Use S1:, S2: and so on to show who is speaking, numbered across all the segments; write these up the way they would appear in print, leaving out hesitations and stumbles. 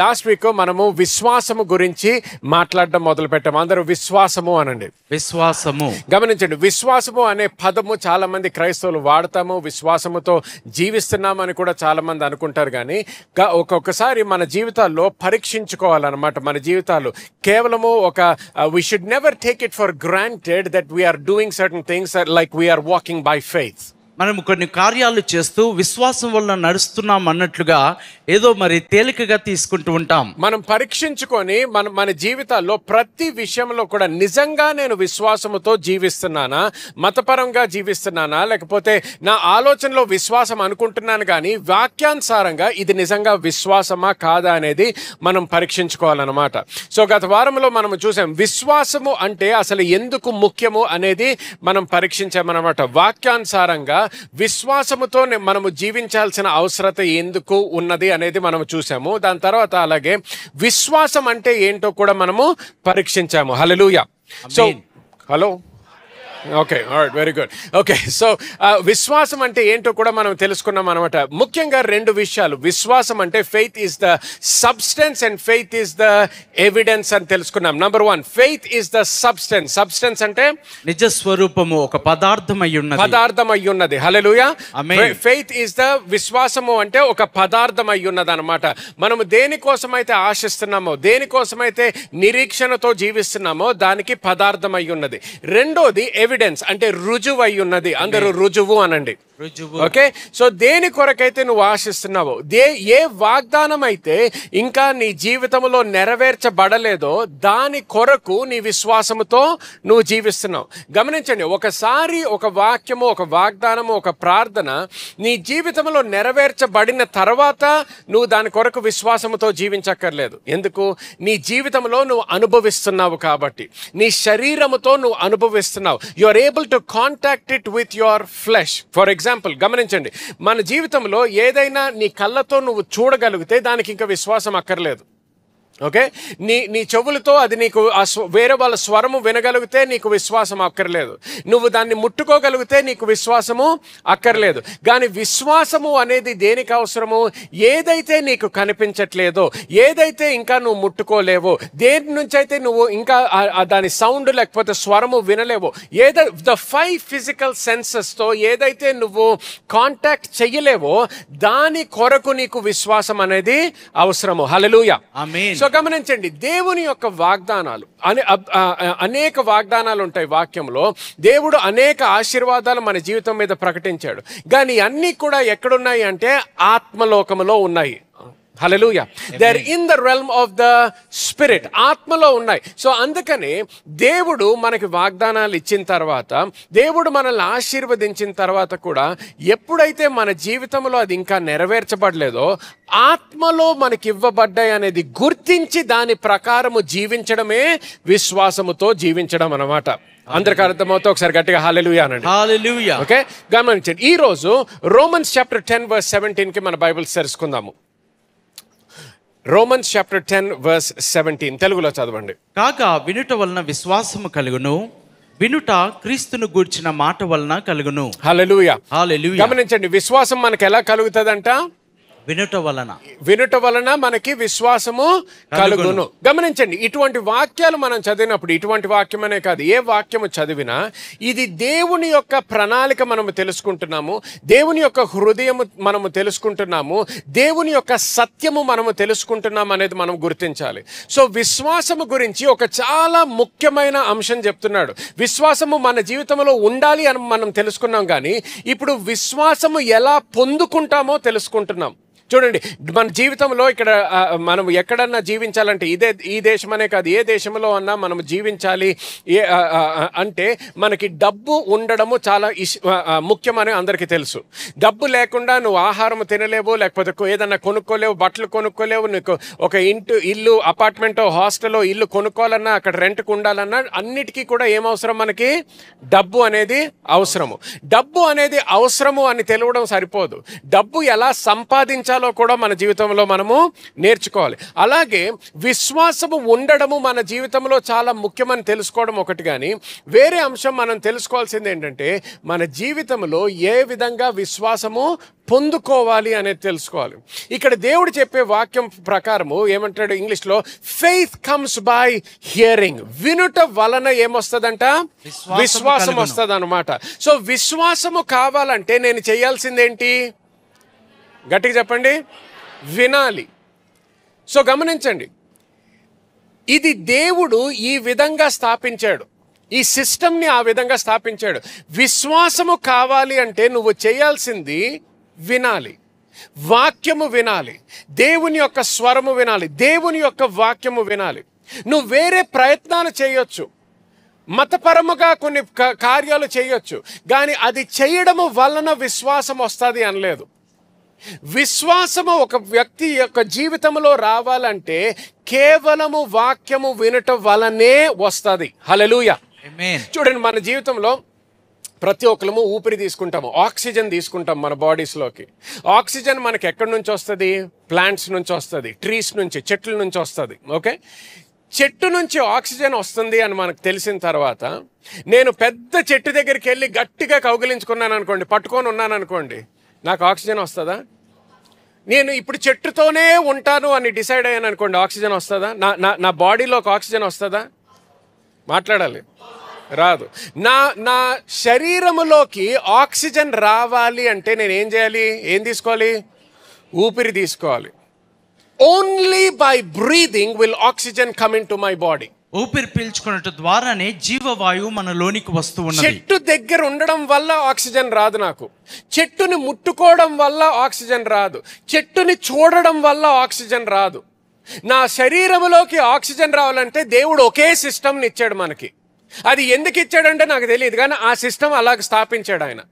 S1: Last week మనము విశ్వాసము గురించి మాట్లాడడం మొదలు పెట్టాము. అందరూ విశ్వాసము అనండి.
S2: విశ్వాసము
S1: గమనించండి, విశ్వాసము అనే పదము చాలా మంది క్రైస్తవులు వాడతాము, విశ్వాసముతో జీవిస్తున్నామని కూడా చాలా మంది అనుకుంటారు. కానీ ఒక్కొక్కసారి మన జీవితాల్లో పరీక్షించుకోవాలన్నమాట. మన జీవితాలు కేవలము we should never take it for granted that we are doing certain things like we are walking by faith.
S2: మనం కొన్ని కార్యాలు చేస్తూ విశ్వాసం వల్ల నడుస్తున్నాం అన్నట్లుగా ఏదో మరి తేలికగా తీసుకుంటూ ఉంటాం.
S1: మనం పరీక్షించుకొని మన జీవితాల్లో ప్రతి విషయంలో కూడా నిజంగా నేను విశ్వాసముతో జీవిస్తున్నానా, మతపరంగా జీవిస్తున్నానా, లేకపోతే నా ఆలోచనలో విశ్వాసం అనుకుంటున్నాను కానీ వాక్యానుసారంగా ఇది నిజంగా విశ్వాసమా కాదా అనేది మనం పరీక్షించుకోవాలన్నమాట. సో గత వారంలో మనం చూసాం విశ్వాసము అంటే అసలు ఎందుకు ముఖ్యము అనేది మనం పరీక్షించామన్నమాట. వాక్యానుసారంగా విశ్వాసముతో మనము జీవించాల్సిన అవసరత ఎందుకు ఉన్నది అనేది మనం చూసాము. దాని తర్వాత అలాగే విశ్వాసం అంటే ఏంటో కూడా మనము పరీక్షించాము. Hallelujah. So hello okay, alright, very good. Okay, so విశ్వాసం అంటే ఏంటో కూడా మనం తెలుసుకున్నాం అనమాట. ముఖ్యంగా రెండు విషయాలు. విశ్వాసం అంటే faith is the substance and faith is the evidence అని తెలుసుకున్నాం. Number one, faith is the substance. Substance అంటే
S2: నిజ స్వరూపము, ఒక పదార్థం
S1: అయి ఉన్నది. హల్లెలూయా. ఫెయిత్ ఈస్ ద, విశ్వాసము అంటే ఒక పదార్థం అయి ఉన్నది అనమాట. మనము దేనికోసమైతే ఆశిస్తున్నామో, దేనికోసమైతే నిరీక్షణతో జీవిస్తున్నామో దానికి పదార్థం అయి ఉన్నది. రెండోది ఎవిడెన్స్ అంటే రుజువు అయి ఉన్నది. అందరూ రుజువు అనండి. ఓకే, సో దేని కొరకైతే నువ్వు ఆశిస్తున్నావో, ఏ వాగ్దానం అయితే ఇంకా నీ జీవితంలో నెరవేర్చబడలేదో దాని కొరకు నీ విశ్వాసముతో నువ్వు జీవిస్తున్నావు. గమనించండి, ఒకసారి ఒక వాక్యము, ఒక వాగ్దానము, ఒక ప్రార్థన నీ జీవితంలో నెరవేర్చబడిన తర్వాత నువ్వు దాని కొరకు విశ్వాసముతో జీవించక్కర్లేదు. ఎందుకు? నీ జీవితంలో నువ్వు అనుభవిస్తున్నావు కాబట్టి, నీ శరీరముతో నువ్వు అనుభవిస్తున్నావు. You are able to contact it with your flesh. For example గమనించండి, మన జీవితంలో ఏదైనా నీ కళ్ళతో నువ్వు చూడగలిగితే దానికి ఇంకా విశ్వాసం అక్కర్లేదు. ఓకే, నీ చెవులతో అది నీకు వేరే వాళ్ళ స్వరము వినగలిగితే నీకు విశ్వాసం అక్కర్లేదు. నువ్వు దాన్ని ముట్టుకోగలిగితే నీకు విశ్వాసము అక్కర్లేదు. కానీ విశ్వాసము అనేది దేనికి అవసరము? ఏదైతే నీకు కనిపించట్లేదో, ఏదైతే ఇంకా నువ్వు ముట్టుకోలేవో, దేని నుంచి అయితే నువ్వు ఇంకా దాని సౌండ్ లేకపోతే స్వరము వినలేవో, ద 5 ఫిజికల్ సెన్సెస్తో ఏదైతే నువ్వు కాంటాక్ట్ చెయ్యలేవో దాని కొరకు నీకు విశ్వాసం అనేది అవసరము. హల్లెలూయా.
S2: ఆమేన్.
S1: సో గమనించండి, దేవుని యొక్క వాగ్దానాలు అనేక వాగ్దానాలు ఉంటాయి వాక్యంలో. దేవుడు అనేక ఆశీర్వాదాలు మన జీవితం మీద ప్రకటించాడు. కానీ అన్నీ కూడా ఎక్కడున్నాయి అంటే ఆత్మలోకములో ఉన్నాయి. Hallelujah. They are in the realm of the spirit. ఆత్మలో ఉన్నాయి. సో అందుకని దేవుడు మనకి వాగ్దానాలు ఇచ్చిన తర్వాత, దేవుడు మనల్ని ఆశీర్వదించిన తర్వాత కూడా ఎప్పుడైతే మన జీవితంలో అది ఇంకా నెరవేర్చబడలేదో, ఆత్మలో మనకి ఇవ్వబడ్డాయి అనేది గుర్తించి దాని ప్రకారము జీవించడమే విశ్వాసముతో జీవించడం అన్నమాట. అందరికి అర్థమవుతా? ఒకసారి గట్టిగా హల్లెలూయా అనండి.
S2: హల్లెలూయా.
S1: ఓకే, గమనించండి, ఈ రోజు రోమన్స్ చాప్టర్ 10 verse 17 కి మన బైబిల్ తెరుచుకుందాము. రోమన్స్ చాప్టర్ 10 verse 17 తెలుగులో చదవండి.
S2: కాగా వినుట వలన విశ్వాసము కలుగును, వినుట క్రీస్తును గూర్చిన మాట వలన కలుగును.
S1: హల్లెలూయా.
S2: హల్లెలూయా.
S1: గమనించండి, విశ్వాసం మనకి ఎలా కలుగుతుందంట? వినుట వలన మనకి విశ్వాసము కలుగును. గమనించండి, ఇటువంటి వాక్యాలు మనం చదివినప్పుడు, ఇటువంటి వాక్యం అనే కాదు, ఏ వాక్యము చదివినా ఇది దేవుని యొక్క ప్రణాళిక మనము తెలుసుకుంటున్నాము, దేవుని యొక్క హృదయము మనము తెలుసుకుంటున్నాము, దేవుని యొక్క సత్యము మనము తెలుసుకుంటున్నాము అనేది మనం గుర్తించాలి. సో విశ్వాసము గురించి ఒక చాలా ముఖ్యమైన అంశం చెప్తున్నాడు. విశ్వాసము మన జీవితంలో ఉండాలి అని మనం తెలుసుకున్నాం, కానీ ఇప్పుడు విశ్వాసము ఎలా పొందుకుంటామో తెలుసుకుంటున్నాం. చూడండి, మన జీవితంలో ఇక్కడ మనం ఎక్కడన్నా జీవించాలంటే, ఈ దేశం అనే కాదు, ఏ దేశంలో అన్నా మనం జీవించాలి అంటే మనకి డబ్బు ఉండడము చాలా ముఖ్యమని అందరికీ తెలుసు. డబ్బు లేకుండా నువ్వు ఆహారం తినలేవు, లేకపోతే ఏదన్నా కొనుక్కోలేవు, బట్టలు కొనుక్కోలేవు. నీకు ఒక ఇల్లు, అపార్ట్మెంటో, హాస్టల్లో ఇల్లు కొనుక్కోవాలన్నా, అక్కడ రెంట్కు ఉండాలన్నా అన్నిటికీ కూడా ఏమవసరం? మనకి డబ్బు అనేది అవసరము. డబ్బు అనేది అవసరము అని తెలియడం సరిపోదు. డబ్బు ఎలా సంపాదించాలో దశలో కూడా మన జీవితంలో మనము నేర్చుకోవాలి. అలాగే విశ్వాసము ఉండడము మన జీవితంలో చాలా ముఖ్యమని తెలుసుకోవడం ఒకటి, కానీ వేరే అంశం మనం తెలుసుకోవాల్సింది ఏంటంటే మన జీవితంలో ఏ విధంగా విశ్వాసము పొందుకోవాలి అనేది తెలుసుకోవాలి. ఇక్కడ దేవుడు చెప్పే వాక్యం ప్రకారము ఏమంటాడు ఇంగ్లీష్లో, ఫెయిత్ కమ్స్ బై హియరింగ్. వినుట వలన ఏమొస్తుందంట? విశ్వాసం వస్తుంది అనమాట. సో విశ్వాసము కావాలంటే నేను చేయాల్సిందేంటి? గట్టిగా చెప్పండి. వినాలి. సో గమనించండి, ఇది దేవుడు ఈ విధంగా స్థాపించాడు, ఈ సిస్టమ్ని ఆ విధంగా స్థాపించాడు. విశ్వాసము కావాలి అంటే నువ్వు చేయాల్సింది వినాలి, వాక్యము వినాలి, దేవుని యొక్క స్వరము వినాలి, దేవుని యొక్క వాక్యము వినాలి. నువ్వు వేరే ప్రయత్నాలు చేయొచ్చు, మతపరముగా కొన్ని కార్యాలు చేయొచ్చు, కానీ అది చేయడము వలన విశ్వాసం వస్తుంది అనలేదు. విశ్వాసము ఒక వ్యక్తి యొక్క జీవితంలో రావాలంటే కేవలము వాక్యము వినటం వలనే వస్తుంది. హల్లెలూయా. చూడండి, మన జీవితంలో ప్రతి ఒక్కరము ఊపిరి తీసుకుంటాము, ఆక్సిజన్ తీసుకుంటాం మన బాడీస్లోకి. ఆక్సిజన్ మనకి ఎక్కడి నుంచి వస్తుంది? ప్లాంట్స్ నుంచి వస్తుంది, ట్రీస్ నుంచి, చెట్ల నుంచి వస్తుంది. ఓకే, చెట్టు నుంచి ఆక్సిజన్ వస్తుంది అని మనకు తెలిసిన తర్వాత నేను పెద్ద చెట్టు దగ్గరికి వెళ్ళి గట్టిగా కౌగిలించుకున్నాను అనుకోండి, పట్టుకొని ఉన్నాను అనుకోండి, నాకు ఆక్సిజన్ వస్తుందా? నేను ఇప్పుడు చెట్టుతోనే ఉంటాను అని డిసైడ్ అయ్యాను అనుకోండి, ఆక్సిజన్ వస్తుందా? నా బాడీలోకి ఆక్సిజన్ వస్తుందా? మాట్లాడాలి. రాదు. నా శరీరములోకి ఆక్సిజన్ రావాలి అంటే నేను ఏం చేయాలి? ఏం తీసుకోవాలి? ఊపిరి తీసుకోవాలి. Only by breathing will oxygen come in to my body.
S2: ఊపిరి పీల్చుకున్నట్టు ద్వారానే జీవవాయువు మన లోనికి వస్తూ ఉన్నది.
S1: చెట్టు దగ్గర ఉండడం వల్ల ఆక్సిజన్ రాదు నాకు, చెట్టుని ముట్టుకోవడం వల్ల ఆక్సిజన్ రాదు, చెట్టుని చూడడం వల్ల ఆక్సిజన్ రాదు. నా శరీరంలోకి ఆక్సిజన్ రావాలంటే దేవుడు ఒకే సిస్టమ్ని ఇచ్చాడు మనకి. అది ఎందుకు ఇచ్చాడంటే నాకు తెలియదు, కానీ ఆ సిస్టమ్ అలాగ స్థాపించాడు ఆయన.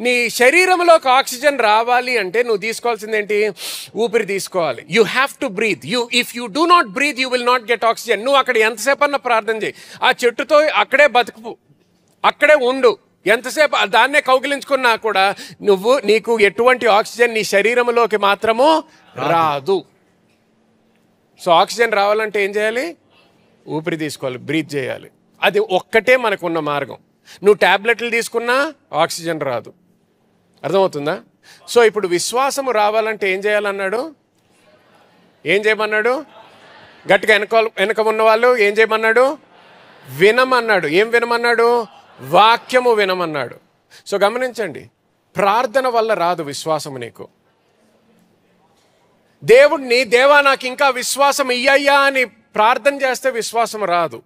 S1: నీ శరీరంలోకి ఆక్సిజన్ రావాలి అంటే నువ్వు తీసుకోవాల్సింది ఏంటి? ఊపిరి తీసుకోవాలి. You have to breathe. If you do not breathe you will not get oxygen. నువ్వు అక్కడ ఎంతసేపు అన్నా ప్రార్థన చేయి, ఆ చెట్టుతో అక్కడే బతుకు, అక్కడే ఉండు, ఎంతసేపు దాన్నే కౌగిలించుకున్నా కూడా నీకు ఎటువంటి ఆక్సిజన్ నీ శరీరంలోకి మాత్రము రాదు. సో ఆక్సిజన్ రావాలంటే ఏం చేయాలి? ఊపిరి తీసుకోవాలి, బ్రీత్ చేయాలి. అది ఒక్కటే మనకున్న మార్గం. నువ్వు ట్యాబ్లెట్లు తీసుకున్నా ఆక్సిజన్ రాదు. అర్థమవుతుందా? సో ఇప్పుడు విశ్వాసము రావాలంటే ఏం చేయాలన్నాడు? ఏం చేయమన్నాడు? గట్టిగా వెనక ఉన్న వాళ్ళు ఏం చేయమన్నాడు? వినమన్నాడు. ఏం వినమన్నాడు? వాక్యము వినమన్నాడు. సో గమనించండి, ప్రార్థన వల్ల రాదు విశ్వాసము నీకు. దేవుణ్ణి, దేవా నాకు ఇంకా విశ్వాసం ఇయ్యయ్యా అని ప్రార్థన చేస్తే విశ్వాసం రాదు.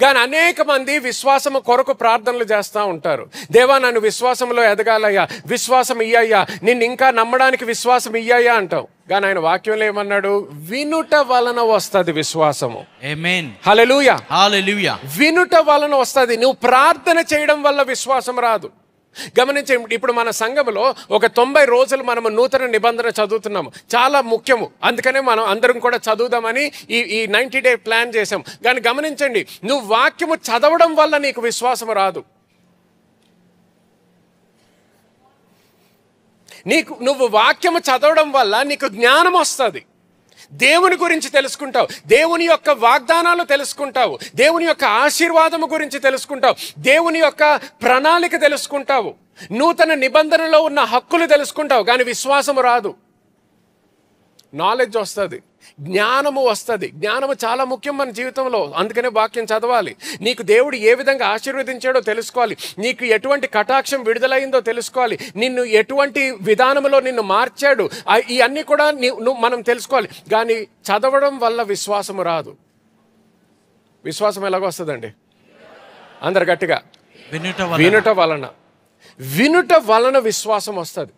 S1: కానీ అనేక మంది విశ్వాసము కొరకు ప్రార్థనలు చేస్తూ ఉంటారు. దేవా నన్ను విశ్వాసంలో ఎదగాలయ్యా, విశ్వాసం ఇయ్యయ్యా, నిన్ను ఇంకా నమ్మడానికి విశ్వాసం ఇయ్యయ్యా అంటావు. కానీ ఆయన వాక్యంలో ఏమన్నాడు? వినుట వలన వస్తుంది విశ్వాసము.
S2: ఆమేన్.
S1: హల్లెలూయా.
S2: హల్లెలూయా.
S1: వినుట వలన వస్తుంది. నువ్వు ప్రార్థన చేయడం వల్ల విశ్వాసం రాదు. గమనించండి, ఇప్పుడు మన సంఘంలో ఒక 90 రోజులు మనము నూతన నిబంధన చదువుతున్నాము, చాలా ముఖ్యము. అందుకనే మనం అందరం కూడా చదువుదామని ఈ 90 డే ప్లాన్ చేసాం. కానీ గమనించండి, నువ్వు వాక్యము చదవడం వల్ల నీకు విశ్వాసం రాదు. నువ్వు వాక్యము చదవడం వల్ల నీకు జ్ఞానం వస్తుంది, దేవుని గురించి తెలుసుకుంటావు, దేవుని యొక్క వాగ్దానాలు తెలుసుకుంటావు, దేవుని యొక్క ఆశీర్వాదము గురించి తెలుసుకుంటావు, దేవుని యొక్క ప్రణాళిక తెలుసుకుంటావు, నూతన నిబంధనలో ఉన్న హక్కులు తెలుసుకుంటావు. కానీ విశ్వాసము రాదు. నాలెడ్జ్ వస్తుంది, జ్ఞానము వస్తుంది. జ్ఞానము చాలా ముఖ్యం మన జీవితంలో. అందుకనే వాక్యం చదవాలి. నీకు దేవుడు ఏ విధంగా ఆశీర్వదించాడో తెలుసుకోవాలి, నీకు ఎటువంటి కటాక్షం విడుదలైందో తెలుసుకోవాలి, నిన్ను ఎటువంటి విధానంలో నిన్ను మార్చాడు, ఇవన్నీ కూడా మనం తెలుసుకోవాలి. కానీ చదవడం వల్ల విశ్వాసము రాదు. విశ్వాసం ఎలాగొస్తుందండి? అందరు గట్టిగా, వినుట వలన విశ్వాసం వస్తుంది.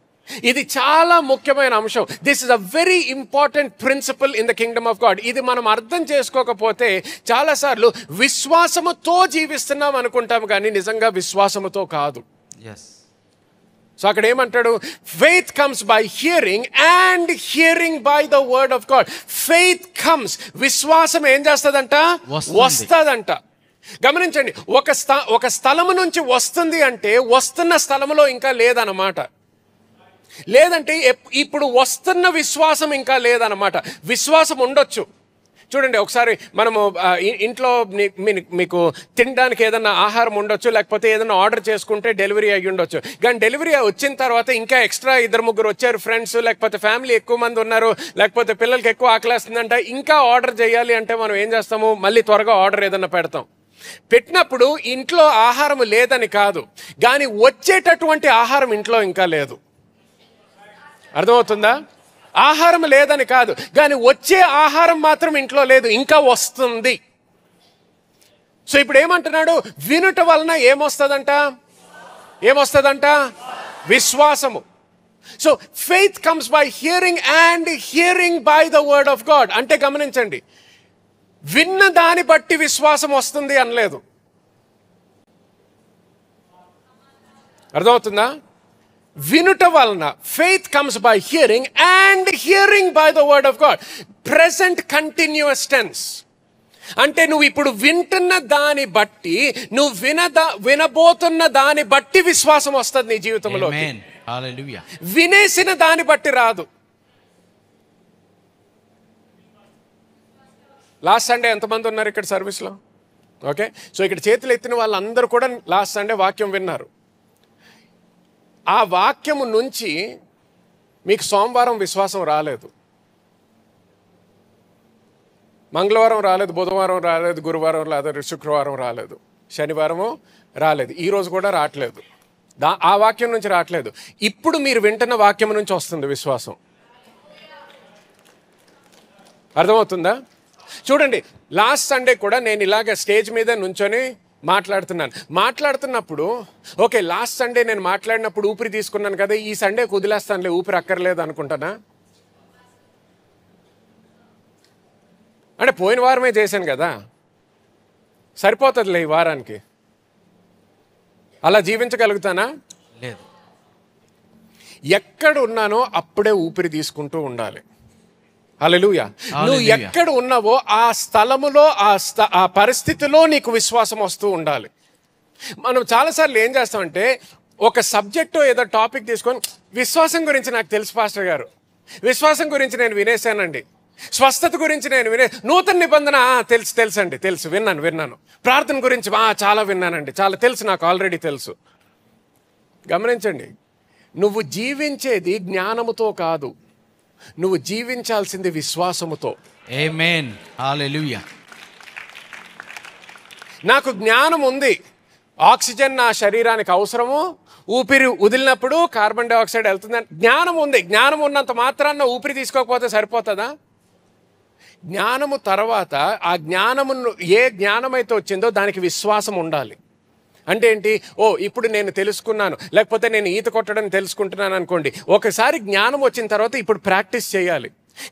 S1: ఇది చాలా ముఖ్యమైన అంశం. This is a very important principle in the Kingdom of God. ఇది మనం అర్థం చేసుకోకపోతే చాలాసార్లు విశ్వాసముతో జీవిస్తున్నాం అనుకుంటాం, కానీ నిజంగా విశ్వాసముతో కాదు. సో అక్కడ ఏమంటాడు? Faith comes by hearing and hearing by the word of God. Faith comes, విశ్వాసం ఏం చేస్తుందంట? వస్తుందంట. గమనించండి, ఒక స్థలము నుంచి వస్తుంది అంటే వస్తున్న స్థలంలో ఇంకా లేదన్నమాట. లేదంటే ఇప్పుడు వస్తున్న విశ్వాసం ఇంకా లేదన్నమాట. విశ్వాసం ఉండొచ్చు. చూడండి, ఒకసారి మనము ఇంట్లో మీకు తినడానికి ఏదన్నా ఆహారం ఉండొచ్చు, లేకపోతే ఏదైనా ఆర్డర్ చేసుకుంటే డెలివరీ అయ్యి ఉండొచ్చు. కానీ డెలివరీ వచ్చిన తర్వాత ఇంకా ఎక్స్ట్రా 2-3 వచ్చారు ఫ్రెండ్స్, లేకపోతే ఫ్యామిలీ ఎక్కువ మంది ఉన్నారు, లేకపోతే పిల్లలకి ఎక్కువ ఆకలేస్తుందంట, ఇంకా ఆర్డర్ చేయాలి అంటే మనం ఏం చేస్తాము? మళ్ళీ త్వరగా ఆర్డర్ ఏదన్నా పెడతాం. పెట్టినప్పుడు ఇంట్లో ఆహారం లేదని కాదు, కానీ వచ్చేటటువంటి ఆహారం ఇంట్లో ఇంకా లేదు. అర్థమవుతుందా? ఆహారం లేదని కాదు, కానీ వచ్చే ఆహారం మాత్రం ఇంట్లో లేదు, ఇంకా వస్తుంది. సో ఇప్పుడు ఏమంటున్నాడు? వినుట వలన ఏమొస్తుందంట? విశ్వాసము. So faith comes by hearing and hearing by the word of God. అంటే గమనించండి, విన్న దాన్ని బట్టి విశ్వాసం వస్తుంది అనలేదు. అర్థమవుతుందా? వినుట వలన, faith comes by hearing and hearing by the word of God. Present continuous tense. అంటే నువ్వు ఇప్పుడు వింటున్న దాన్ని బట్టి, నువ్వు వినబోతున్న దాన్ని బట్టి విశ్వాసం వస్తుంది నీ జీవితంలో. వినేసిన దాన్ని బట్టి రాదు. లాస్ట్ సండే ఎంతమంది ఉన్నారు ఇక్కడ సర్వీస్లో? ఓకే, సో ఇక్కడ చేతులు ఎత్తిన వాళ్ళందరూ కూడా లాస్ట్ సండే వాక్యం విన్నారు. ఆ వాక్యము నుంచి మీకు సోమవారం విశ్వాసం రాలేదు, మంగళవారం రాలేదు, బుధవారం రాలేదు, గురువారం రాలేదు, శుక్రవారం రాలేదు, శనివారము రాలేదు, ఈరోజు కూడా రావట్లేదు. ఆ వాక్యం నుంచి రావట్లేదు. ఇప్పుడు మీరు వింటున్న వాక్యం నుంచి వస్తుంది విశ్వాసం. అర్థమవుతుందా? చూడండి, లాస్ట్ సండే కూడా నేను ఇలాగ స్టేజ్ మీద నుంచొని మాట్లాడుతున్నప్పుడు ఓకే, లాస్ట్ సండే నేను మాట్లాడినప్పుడు ఊపిరి తీసుకున్నాను కదా, ఈ సండే కుదిలేస్తానులే, ఊపిరి అక్కర్లేదు అనుకుంటానా? అంటే పోయిన వారమే చేశాను కదా, సరిపోతుందిలే ఈ వారానికి. అలా జీవించగలుగుతానా?
S2: లేదు.
S1: ఎక్కడ ఉన్నానో అప్పుడే ఊపిరి తీసుకుంటూ ఉండాలి. హల్లెలూయా. నువ్వు ఎక్కడ ఉన్నావో ఆ స్థలములో, ఆ పరిస్థితిలో నీకు విశ్వాసం వస్తూ ఉండాలి. మనం చాలాసార్లు ఏం చేస్తామంటే, ఒక సబ్జెక్టు ఏదో టాపిక్ తీసుకొని, విశ్వాసం గురించి నాకు తెలుసు పాస్టర్ గారు, విశ్వాసం గురించి నేను వినేశానండి, స్వస్థత గురించి నేను నూతన నిబంధన తెలుసు విన్నాను, ప్రార్థన గురించి చాలా విన్నానండి, చాలా తెలుసు, నాకు ఆల్రెడీ తెలుసు. గమనించండి, నువ్వు జీవించేది జ్ఞానముతో కాదు, నువ్వు జీవించాల్సింది విశ్వాసముతో.
S2: ఆమేన్. హల్లెలూయా.
S1: నాకు జ్ఞానం ఉంది, ఆక్సిజన్ నా శరీరానికి అవసరము, ఊపిరి వదిలినప్పుడు కార్బన్ డైఆక్సైడ్ వెళ్తుందని జ్ఞానం ఉంది. జ్ఞానం ఉన్నంత మాత్రాన ఊపిరి తీసుకోకపోతే సరిపోతుందా? జ్ఞానము తర్వాత ఆ జ్ఞానము, ఏ జ్ఞానమైతే వచ్చిందో దానికి విశ్వాసం ఉండాలి. అంటే ఏంటి? ఇప్పుడు నేను తెలుసుకున్నాను, లేకపోతే నేను ఈత కొట్టడం తెలుసుకుంటున్నాను అనుకోండి. ఒకసారి జ్ఞానం వచ్చిన తర్వాత ఇప్పుడు ప్రాక్టీస్ చేయాలి.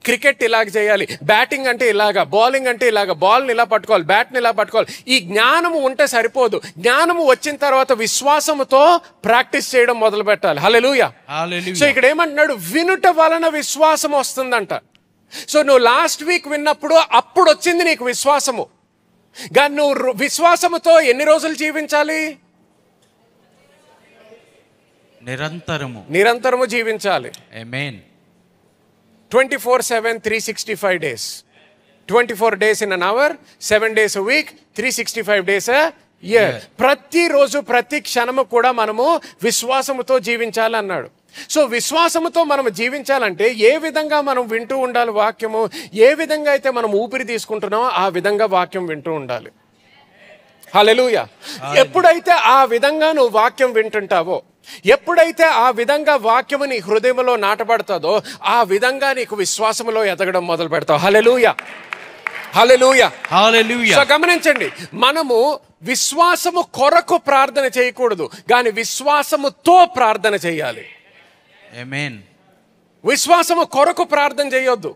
S1: క్రికెట్ ఇలాగ చేయాలి, బ్యాటింగ్ అంటే ఇలాగా, బౌలింగ్ అంటే ఇలాగా, బాల్ని ఇలా పట్టుకోవాలి, బ్యాట్ని ఇలా పట్టుకోవాలి. ఈ జ్ఞానము ఉంటే సరిపోదు. జ్ఞానము వచ్చిన తర్వాత విశ్వాసముతో ప్రాక్టీస్ చేయడం మొదలు పెట్టాలి. హల్లెలూయా. సో ఇక్కడ ఏమంటున్నాడు? వినుట వలన విశ్వాసం వస్తుందంట. సో నువ్వు లాస్ట్ వీక్ విన్నప్పుడు అప్పుడు వచ్చింది నీకు విశ్వాసము. కానీ నువ్వు విశ్వాసముతో ఎన్ని రోజులు జీవించాలి? నిరంతరము జీవించాలి.
S2: ఆమేన్.
S1: 24/7, 365 days. 24 days in an hour, 7 days a week, 365 days a year. ప్రతిరోజు, ప్రతి క్షణము కూడా మనము విశ్వాసముతో జీవించాలి అన్నాడు. సో విశ్వాసముతో మనం జీవించాలంటే ఏ విధంగా మనం వింటూ ఉండాలి వాక్యము? ఏ విధంగా అయితే మనం ఊపిరి తీసుకుంటున్నామో ఆ విధంగా వాక్యం వింటూ ఉండాలి. హల్లెలూయా. ఎప్పుడైతే ఆ విధంగా నువ్వు వాక్యం వింటుంటావో, ఎప్పుడైతే ఆ విధంగా వాక్యము నీ హృదయంలో నాటబడుతుందో, ఆ విధంగా నీకు విశ్వాసములో ఎదగడం మొదలు పెడతావు. హల్లెలూయా. హల్లెలూయా.
S2: హల్లెలూయా.
S1: సో గమనించండి, మనము విశ్వాసము కొరకు ప్రార్థన చేయకూడదు, కానీ విశ్వాసముతో ప్రార్థన చేయాలి.
S2: ఆమేన్.
S1: విశ్వాసము కొరకు ప్రార్థన చేయొద్దు,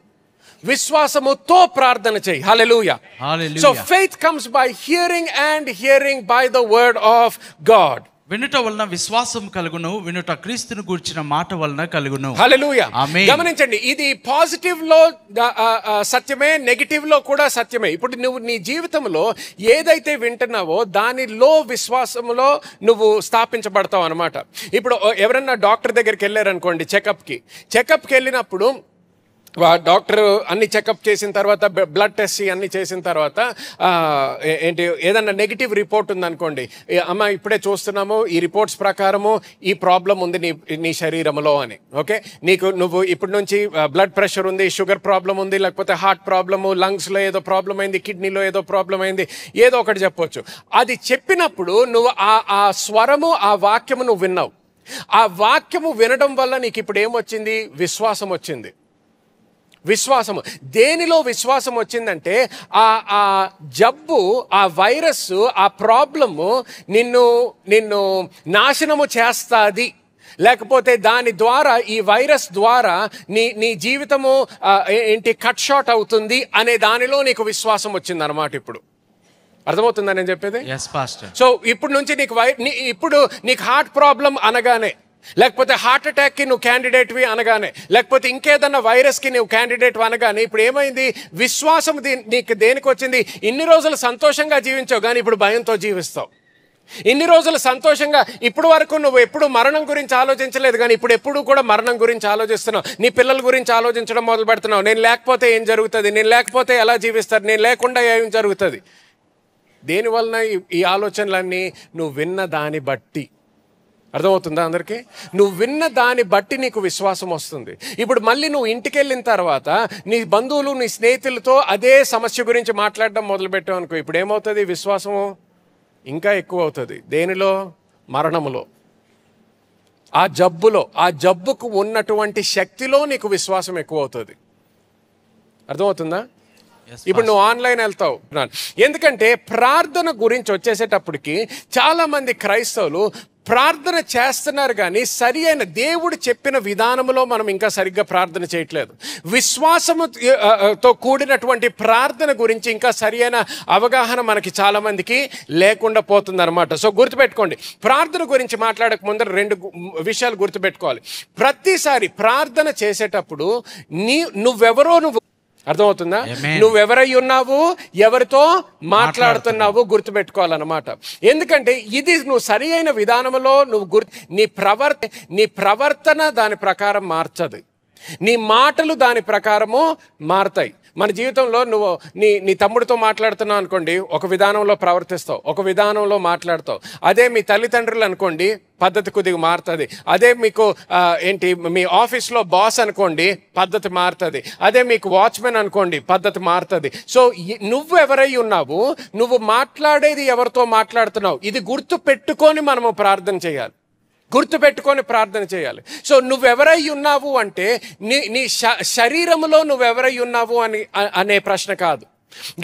S1: విశ్వాసముతో ప్రార్థన చేయి. Hallelujah.
S2: Hallelujah.
S1: So faith comes by hearing and hearing by the word of God.
S2: వినుట వలన విశ్వాసం కలుగును, వినుట క్రీస్తును గూర్చిన మాట వలన కలుగును.
S1: హల్లెలూయా.
S2: ఆమేన్.
S1: గమనించండి, ఇది పాజిటివ్ లో సత్యమే, నెగిటివ్ లో కూడా సత్యమే. ఇప్పుడు నువ్వు నీ జీవితంలో ఏదైతే వింటున్నావో దానిలో విశ్వాసంలో నువ్వు స్థాపించబడతావు అనమాట. ఇప్పుడు ఎవరన్నా డాక్టర్ దగ్గరికి వెళ్ళారనుకోండి, చెకప్కి వెళ్ళినప్పుడు డాక్టర్ అన్ని చెకప్ చేసిన తర్వాత, బ్లడ్ టెస్ట్ అన్ని చేసిన తర్వాత ఏదన్నా నెగిటివ్ రిపోర్ట్ ఉందనుకోండి, అమ్మ ఇప్పుడే చూస్తున్నాము ఈ రిపోర్ట్స్ ప్రకారము ఈ ప్రాబ్లం ఉంది నీ శరీరంలో అని. ఓకే, నువ్వు ఇప్పటి నుంచి బ్లడ్ ప్రెషర్ ఉంది, షుగర్ ప్రాబ్లం ఉంది, లేకపోతే హార్ట్ ప్రాబ్లము, లంగ్స్లో ఏదో ప్రాబ్లం అయింది, కిడ్నీలో ఏదో ప్రాబ్లం అయింది, ఏదో ఒకటి చెప్పొచ్చు. అది చెప్పినప్పుడు నువ్వు ఆ స్వరము, ఆ వాక్యము నువ్వు విన్నావు. ఆ వాక్యము వినడం వల్ల నీకు ఇప్పుడు ఏమొచ్చింది? విశ్వాసం వచ్చింది. విశ్వాసము. దేనిలో విశ్వాసం వచ్చిందంటే ఆ జబ్బు, ఆ వైరస్, ఆ ప్రాబ్లము నిన్ను నాశనము చేస్తుంది, లేకపోతే దాని ద్వారా, ఈ వైరస్ ద్వారా నీ జీవితము కట్ షార్ట్ అవుతుంది అనే దానిలో నీకు విశ్వాసం వచ్చింది అనమాట. ఇప్పుడు అర్థమవుతుందా నేను చెప్పేది? సో ఇప్పుడు నుంచి ఇప్పుడు నీకు హార్ట్ ప్రాబ్లం అనగానే, లేకపోతే హార్ట్ అటాక్కి నువ్వు క్యాండిడేట్వి అనగానే, లేకపోతే ఇంకేదన్నా వైరస్కి నువ్వు క్యాండిడేట్ అనగానే, ఇప్పుడు ఏమైంది? విశ్వాసం నీకు దేనికి వచ్చింది? ఇన్ని రోజులు సంతోషంగా జీవించావు కానీ ఇప్పుడు భయంతో జీవిస్తావు. ఇన్ని రోజులు సంతోషంగా, ఇప్పుడు వరకు నువ్వు ఎప్పుడు మరణం గురించి ఆలోచించలేదు కానీ ఇప్పుడు ఎప్పుడు కూడా మరణం గురించి ఆలోచిస్తున్నావు. నీ పిల్లల గురించి ఆలోచించడం మొదలు పెడుతున్నావు. నేను లేకపోతే ఏం జరుగుతుంది, నేను లేకపోతే ఎలా జీవిస్తారు, నేను లేకుండా ఏం జరుగుతుంది. దేనివలన ఈ ఆలోచనలన్నీ? నువ్వు విన్న దాన్ని బట్టి. అర్థమవుతుందా అందరికీ? నువ్వు విన్న దాన్ని బట్టి నీకు విశ్వాసం వస్తుంది. ఇప్పుడు మళ్ళీ నువ్వు ఇంటికి వెళ్ళిన తర్వాత నీ బంధువులు, నీ స్నేహితులతో అదే సమస్య గురించి మాట్లాడడం మొదలుపెట్టావు అనుకో, ఇప్పుడు ఏమవుతుంది? విశ్వాసము ఇంకా ఎక్కువ అవుతుంది. దేనిలో? మరణములో, ఆ జబ్బులో, ఆ జబ్బుకు ఉన్నటువంటి శక్తిలో నీకు విశ్వాసం ఎక్కువ అవుతుంది. అర్థమవుతుందా? ఇప్పుడు నువ్వు ఆన్లైన్ వెళ్తావు. ఎందుకంటే ప్రార్థన గురించి వచ్చేసేటప్పటికి చాలా మంది క్రైస్తవులు ప్రార్థన చేస్తున్నారు కానీ సరి అయిన దేవుడు చెప్పిన విధానంలో మనం ఇంకా సరిగ్గా ప్రార్థన చేయట్లేదు. విశ్వాసముతో కూడినటువంటి ప్రార్థన గురించి ఇంకా సరి అయిన అవగాహన మనకి చాలా మందికి లేకుండా పోతుంది అనమాట. సో గుర్తుపెట్టుకోండి, ప్రార్థన గురించి మాట్లాడక ముందర 2 విషయాలు గుర్తుపెట్టుకోవాలి. ప్రతిసారి ప్రార్థన చేసేటప్పుడు నువ్వెవరో అర్థమవుతుందా? నువ్వెవరై ఉన్నావు, ఎవరితో మాట్లాడుతున్నావు గుర్తుపెట్టుకోవాలన్నమాట. ఎందుకంటే ఇది నువ్వు సరి అయిన విధానంలో నీ ప్రవర్తన దాని ప్రకారం మార్చదు, నీ మాటలు దాని ప్రకారము మారుతాయి. మన జీవితంలో నువ్వు నీ తమ్ముడితో మాట్లాడుతున్నావు అనుకోండి, ఒక విధానంలో ప్రవర్తిస్తావు, ఒక విధానంలో మాట్లాడతావు. అదే మీ తల్లిదండ్రులు అనుకోండి, పద్ధతి కొద్దిగా మారుతుంది. అదే మీకు మీ ఆఫీస్లో బాస్ అనుకోండి, పద్ధతి మారుతుంది. అదే మీకు వాచ్మెన్ అనుకోండి, పద్ధతి మారుతుంది. సో నువ్వు ఎవరై ఉన్నావు, నువ్వు మాట్లాడేది ఎవరితో మాట్లాడుతున్నావు, ఇది గుర్తు పెట్టుకొని మనము ప్రార్థన చేయాలి. గుర్తుపెట్టుకొని ప్రార్థన చేయాలి. సో నువ్వెవరై ఉన్నావు అంటే నీ శరీరంలో నువ్వెవరై ఉన్నావు అనే ప్రశ్న కాదు,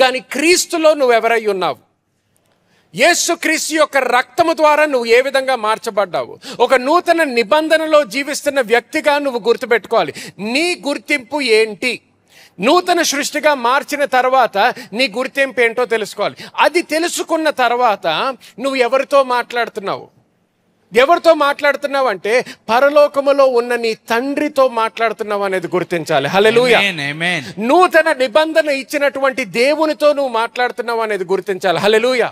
S1: కానీ క్రీస్తులో నువ్వెవరై ఉన్నావు. యేసు క్రీస్తు యొక్క రక్తము ద్వారా నువ్వు ఏ విధంగా మార్చబడ్డావు, ఒక నూతన నిబంధనలో జీవిస్తున్న వ్యక్తిగా నువ్వు గుర్తుపెట్టుకోవాలి. నీ గుర్తింపు ఏంటి? నూతన సృష్టిగా మార్చిన తర్వాత నీ గుర్తింపు ఏంటో తెలుసుకోవాలి. అది తెలుసుకున్న తర్వాత నువ్వు ఎవరితో మాట్లాడుతున్నావు, ఎవరితో మాట్లాడుతున్నావు అంటే పరలోకములో ఉన్న నీ తండ్రితో మాట్లాడుతున్నావు అనేది గుర్తించాలి. హల్లెలూయా. నూతన నిబంధన ఇచ్చినటువంటి దేవునితో నువ్వు మాట్లాడుతున్నావు అనేది గుర్తించాలి. హల్లెలూయా.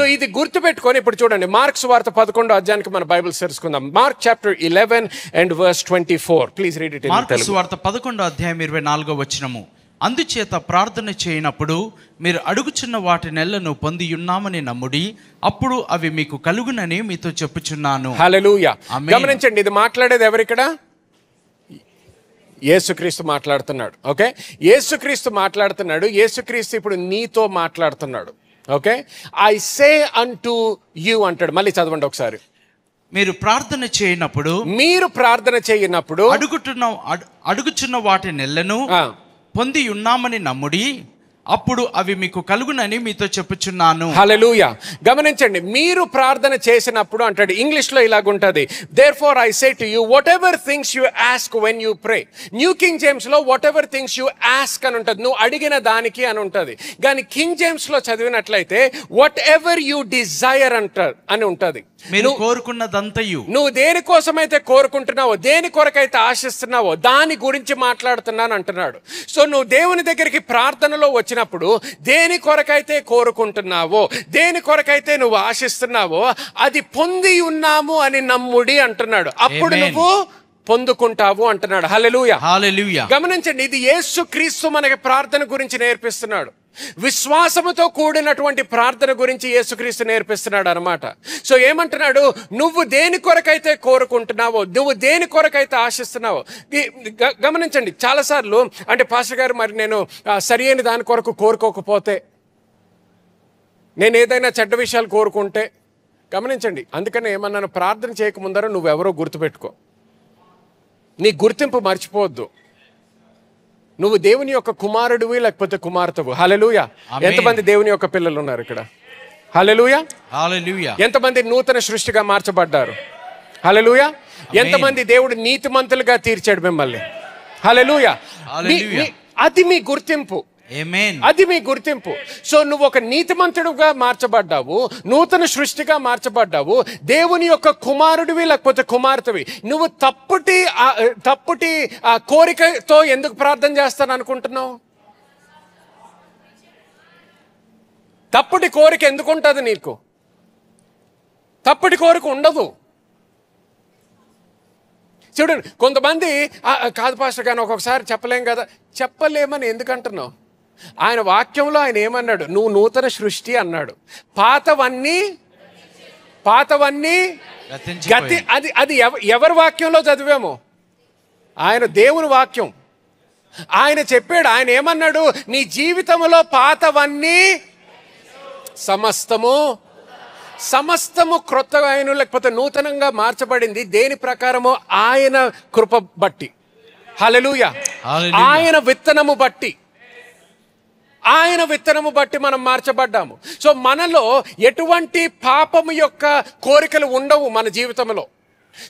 S1: సో ఇది గుర్తుపెట్టుకొని ఇప్పుడు చూడండి, మార్క్స్ వార్త 11వ అధ్యాయానికి మన బైబిల్ తెరుచుకుందాం. Mark chapter 11 and verse 24. Please read it.
S2: Mark's వార్త 11వ అధ్యాయం 24వ వచనము. అందుచేత ప్రార్థన చేయనప్పుడు మీరు అడుగుచున్న వాటి నెలను పొంది ఉన్నామని నమ్ముడి, అప్పుడు అవి మీకు కలుగునని మీతో చెప్పుచున్నాను.
S1: హల్లెలూయా. గమనించండి, ఇది మాట్లాడేది ఎవరిక్కడ? యేసుక్రీస్తు మాట్లాడుతున్నాడు. ఓకే, యేసుక్రీస్తు మాట్లాడుతున్నాడు. యేసుక్రీస్తు ఇప్పుడు నీతో మాట్లాడుతున్నాడు. ఓకే, ఐ సే అంటూ యు అంటాడు. మళ్ళీ చదవండి ఒకసారి.
S2: మీరు ప్రార్థన చేయనప్పుడు అడుగుచున్న వాటి నెలను పొంది ఉన్నామని నమ్ముడి, అప్పుడు అవి మీకు కలుగునని మీతో చెప్పుచున్నాను.
S1: హల్లెలూయా. గమనించండి, మీరు ప్రార్థన చేసినప్పుడు అంటాడు, ఇంగ్లీష్ లో ఇలాగుంటది, therefore I say to you whatever things you ask when you pray. New King James లో whatever things you ask అని ఉంటది, నువ్వు అడిగిన దానికి అని ఉంటది. కానీ కింగ్ జేమ్స్ లో చదివినట్లయితే వాట్ ఎవర్ యు డిజైర్ అని ఉంటది.
S2: మీరు కోరుకున్నదంతయు,
S1: నువ్వు దేనికోసమైతే కోరుకుంటున్నావో, దేని కొరకైతే ఆశిస్తున్నావో దాని గురించి మాట్లాడుతున్నాను అంటున్నాడు. సో నువ్వు దేవుని దగ్గరికి ప్రార్థనలో వచ్చినప్పుడు దేని కొరకైతే కోరుకుంటున్నావో, దేని కొరకైతే నువ్వు ఆశిస్తున్నావో అది పొంది ఉన్నాము అని నమ్ముడి అంటున్నాడు. అప్పుడు నువ్వు పొందుకుంటావు అంటున్నాడు. హల్లెలూయా.
S2: హల్లెలూయా.
S1: గమనించండి, ఇది యేసుక్రీస్తు మనకి ప్రార్థన గురించి నేర్పిస్తున్నాడు. విశ్వాసముతో కూడినటువంటి ప్రార్థన గురించి యేసుక్రీస్తు నేర్పిస్తున్నాడు అన్నమాట. సో ఏమంటున్నాడు, నువ్వు దేని కొరకైతే కోరుకుంటున్నావో, నువ్వు దేని కొరకైతే ఆశిస్తున్నావో. గమనించండి, చాలాసార్లు అంటే పాస్టర్ గారు మరి నేను సరి అయిన దాని కొరకు కోరుకోకపోతే, నేను ఏదైనా చెడ్డ విషయాలు కోరుకుంటే, గమనించండి, అందుకని ఏమన్నాను, ప్రార్థన చేయకముందర నువ్వెవరో గుర్తుపెట్టుకో, నీ గుర్తింపు మర్చిపోవద్దు. నువ్వు దేవుని యొక్క కుమారుడివి లేకపోతే కుమార్తెవు. హల్లెలూయా. ఎంతమంది దేవుని యొక్క పిల్లలు ఉన్నారు ఇక్కడ? హల్లెలూయా.
S2: హల్లెలూయా.
S1: ఎంతమంది నూతన సృష్టిగా మార్చబడ్డారు? హల్లెలూయా. ఎంతమంది దేవుడు నీతిమంతులుగా తీర్చాడు మిమ్మల్ని? హల్లెలూయా. అది మీ గుర్తింపు. అది మీ గుర్తింపు. సో నువ్వు ఒక నీతిమంతుడుగా మార్చబడ్డావు, నూతన సృష్టిగా మార్చబడ్డావు, దేవుని యొక్క కుమారుడివి లేకపోతే కుమార్తెవి. నువ్వు తప్పుటి కోరికతో ఎందుకు ప్రార్థన చేస్తాను అనుకుంటున్నావు? తప్పుటి కోరిక ఎందుకు ఉంటుంది నీకు? తప్పుటి కోరిక ఉండదు. చూడండి, కొంతమంది కాదు పాస్టర్ కానీ ఒక్కొక్కసారి చెప్పలేం కదా. చెప్పలేమని ఎందుకంటున్నావు? ఆయన వాక్యంలో ఆయన ఏమన్నాడు? నువ్వు నూతన సృష్టి అన్నాడు. పాతవన్నీ గతి. అది ఎవరి వాక్యంలో చదివాము? ఆయన దేవుని వాక్యం. ఆయన చెప్పాడు, ఆయన ఏమన్నాడు? నీ జీవితంలో పాతవన్నీ సమస్తము క్రొత్తగా అయిన లేకపోతే నూతనంగా మార్చబడింది. దేని ప్రకారమో? ఆయన కృప బట్టి. హల్లెలూయా. ఆయన విత్తనము బట్టి మనం మార్చబడ్డాము. సో మనలో ఎటువంటి పాపము యొక్క కోరికలు ఉండవు మన జీవితంలో.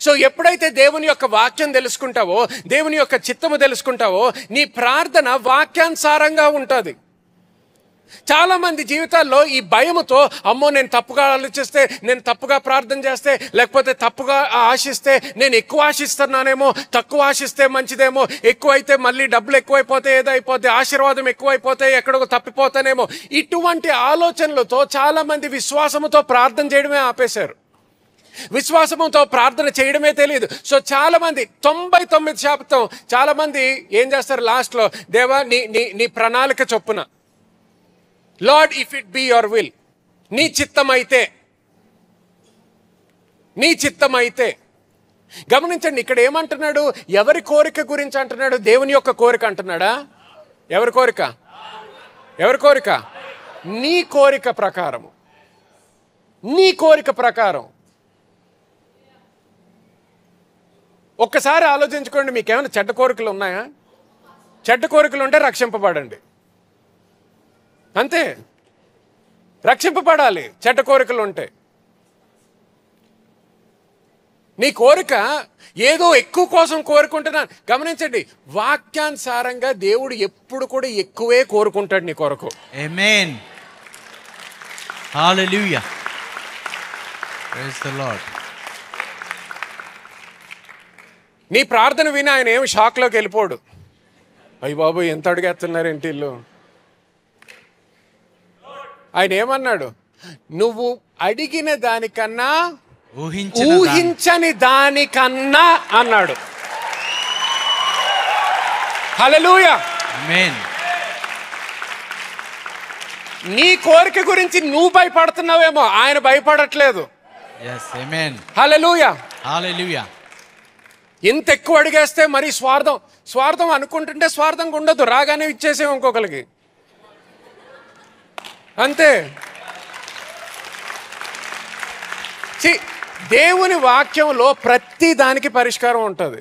S1: సో ఎప్పుడైతే దేవుని యొక్క వాక్యం తెలుసుకుంటావో, దేవుని యొక్క చిత్తము తెలుసుకుంటావో, నీ ప్రార్థన వాక్యానుసారంగా ఉంటుంది. చాలా మంది జీవితాల్లో ఈ భయముతో, అమ్మో నేను తప్పుగా ఆలోచిస్తే, నేను తప్పుగా ప్రార్థన చేస్తే, లేకపోతే తప్పుగా ఆశిస్తే నేను ఎక్కువ ఆశిస్తున్నానేమో, తక్కువ ఆశిస్తే మంచిదేమో, ఎక్కువైతే మళ్ళీ డబ్బులు ఎక్కువైపోతే ఏదైపోతే, ఆశీర్వాదం ఎక్కువైపోతే ఎక్కడికో తప్పిపోతానేమో, ఇటువంటి ఆలోచనలతో చాలా మంది విశ్వాసముతో ప్రార్థన చేయడమే ఆపేశారు. విశ్వాసముతో ప్రార్థన చేయడమే తెలియదు. సో చాలా మంది 99% చాలా మంది ఏం చేస్తారు? లాస్ట్లో, దేవా నీ ప్రణాళిక చొప్పున, lord if it be your will, నీ చిత్తమైతే. గమనించండి, ఇక్కడ ఏమంటున్నాడు? ఎవరి కోరిక గురించి అంటున్నాడు? దేవుని యొక్క కోరిక అంటున్నాడా? ఎవరి కోరిక? నీ కోరిక ప్రకారం. ఒక్కసారి ఆలోచించుకోండి, మీకేమైనా చెడ్డ కోరికలు ఉన్నాయా? చెడ్డ కోరికలు ఉంటే రక్షింపబడండి, అంతే. రక్షింపబడాలి చెడ్డ కోరికలు ఉంటే. నీ కోరిక ఏదో ఎక్కువ కోసం కోరుకుంటున్నాను. గమనించండి, వాక్యానుసారంగా దేవుడు ఎప్పుడు కూడా ఎక్కువే కోరుకుంటాడు నీ కొరకు.
S2: Amen. Hallelujah. Praise the Lord.
S1: నీ ప్రార్థన విని ఆయన ఏమి షాక్లోకి వెళ్ళిపోడు. అయ్య బాబు ఎంత అడిగేస్తున్నారు ఏంటి ఇల్లు. ఆయన ఏమన్నాడు? నువ్వు అడిగిన దానికన్నా ఊహించని దానికన్నా అన్నాడు. హల్లెలూయా.
S2: ఆమేన్.
S1: నీ కోరిక గురించి నువ్వు భయపడుతున్నావేమో, ఆయన భయపడట్లేదు.
S2: yes amen.
S1: హల్లెలూయా.
S2: హల్లెలూయా.
S1: ఇంత ఎక్కువ అడిగేస్తే మరి స్వార్థం అనుకుంటుంటే స్వార్థంగా ఉండదు, రాగానే ఇచ్చేసేం ఇంకొకరికి, అంతే. దేవుని వాక్యంలో ప్రతి దానికి పరిష్కారం ఉంటుంది.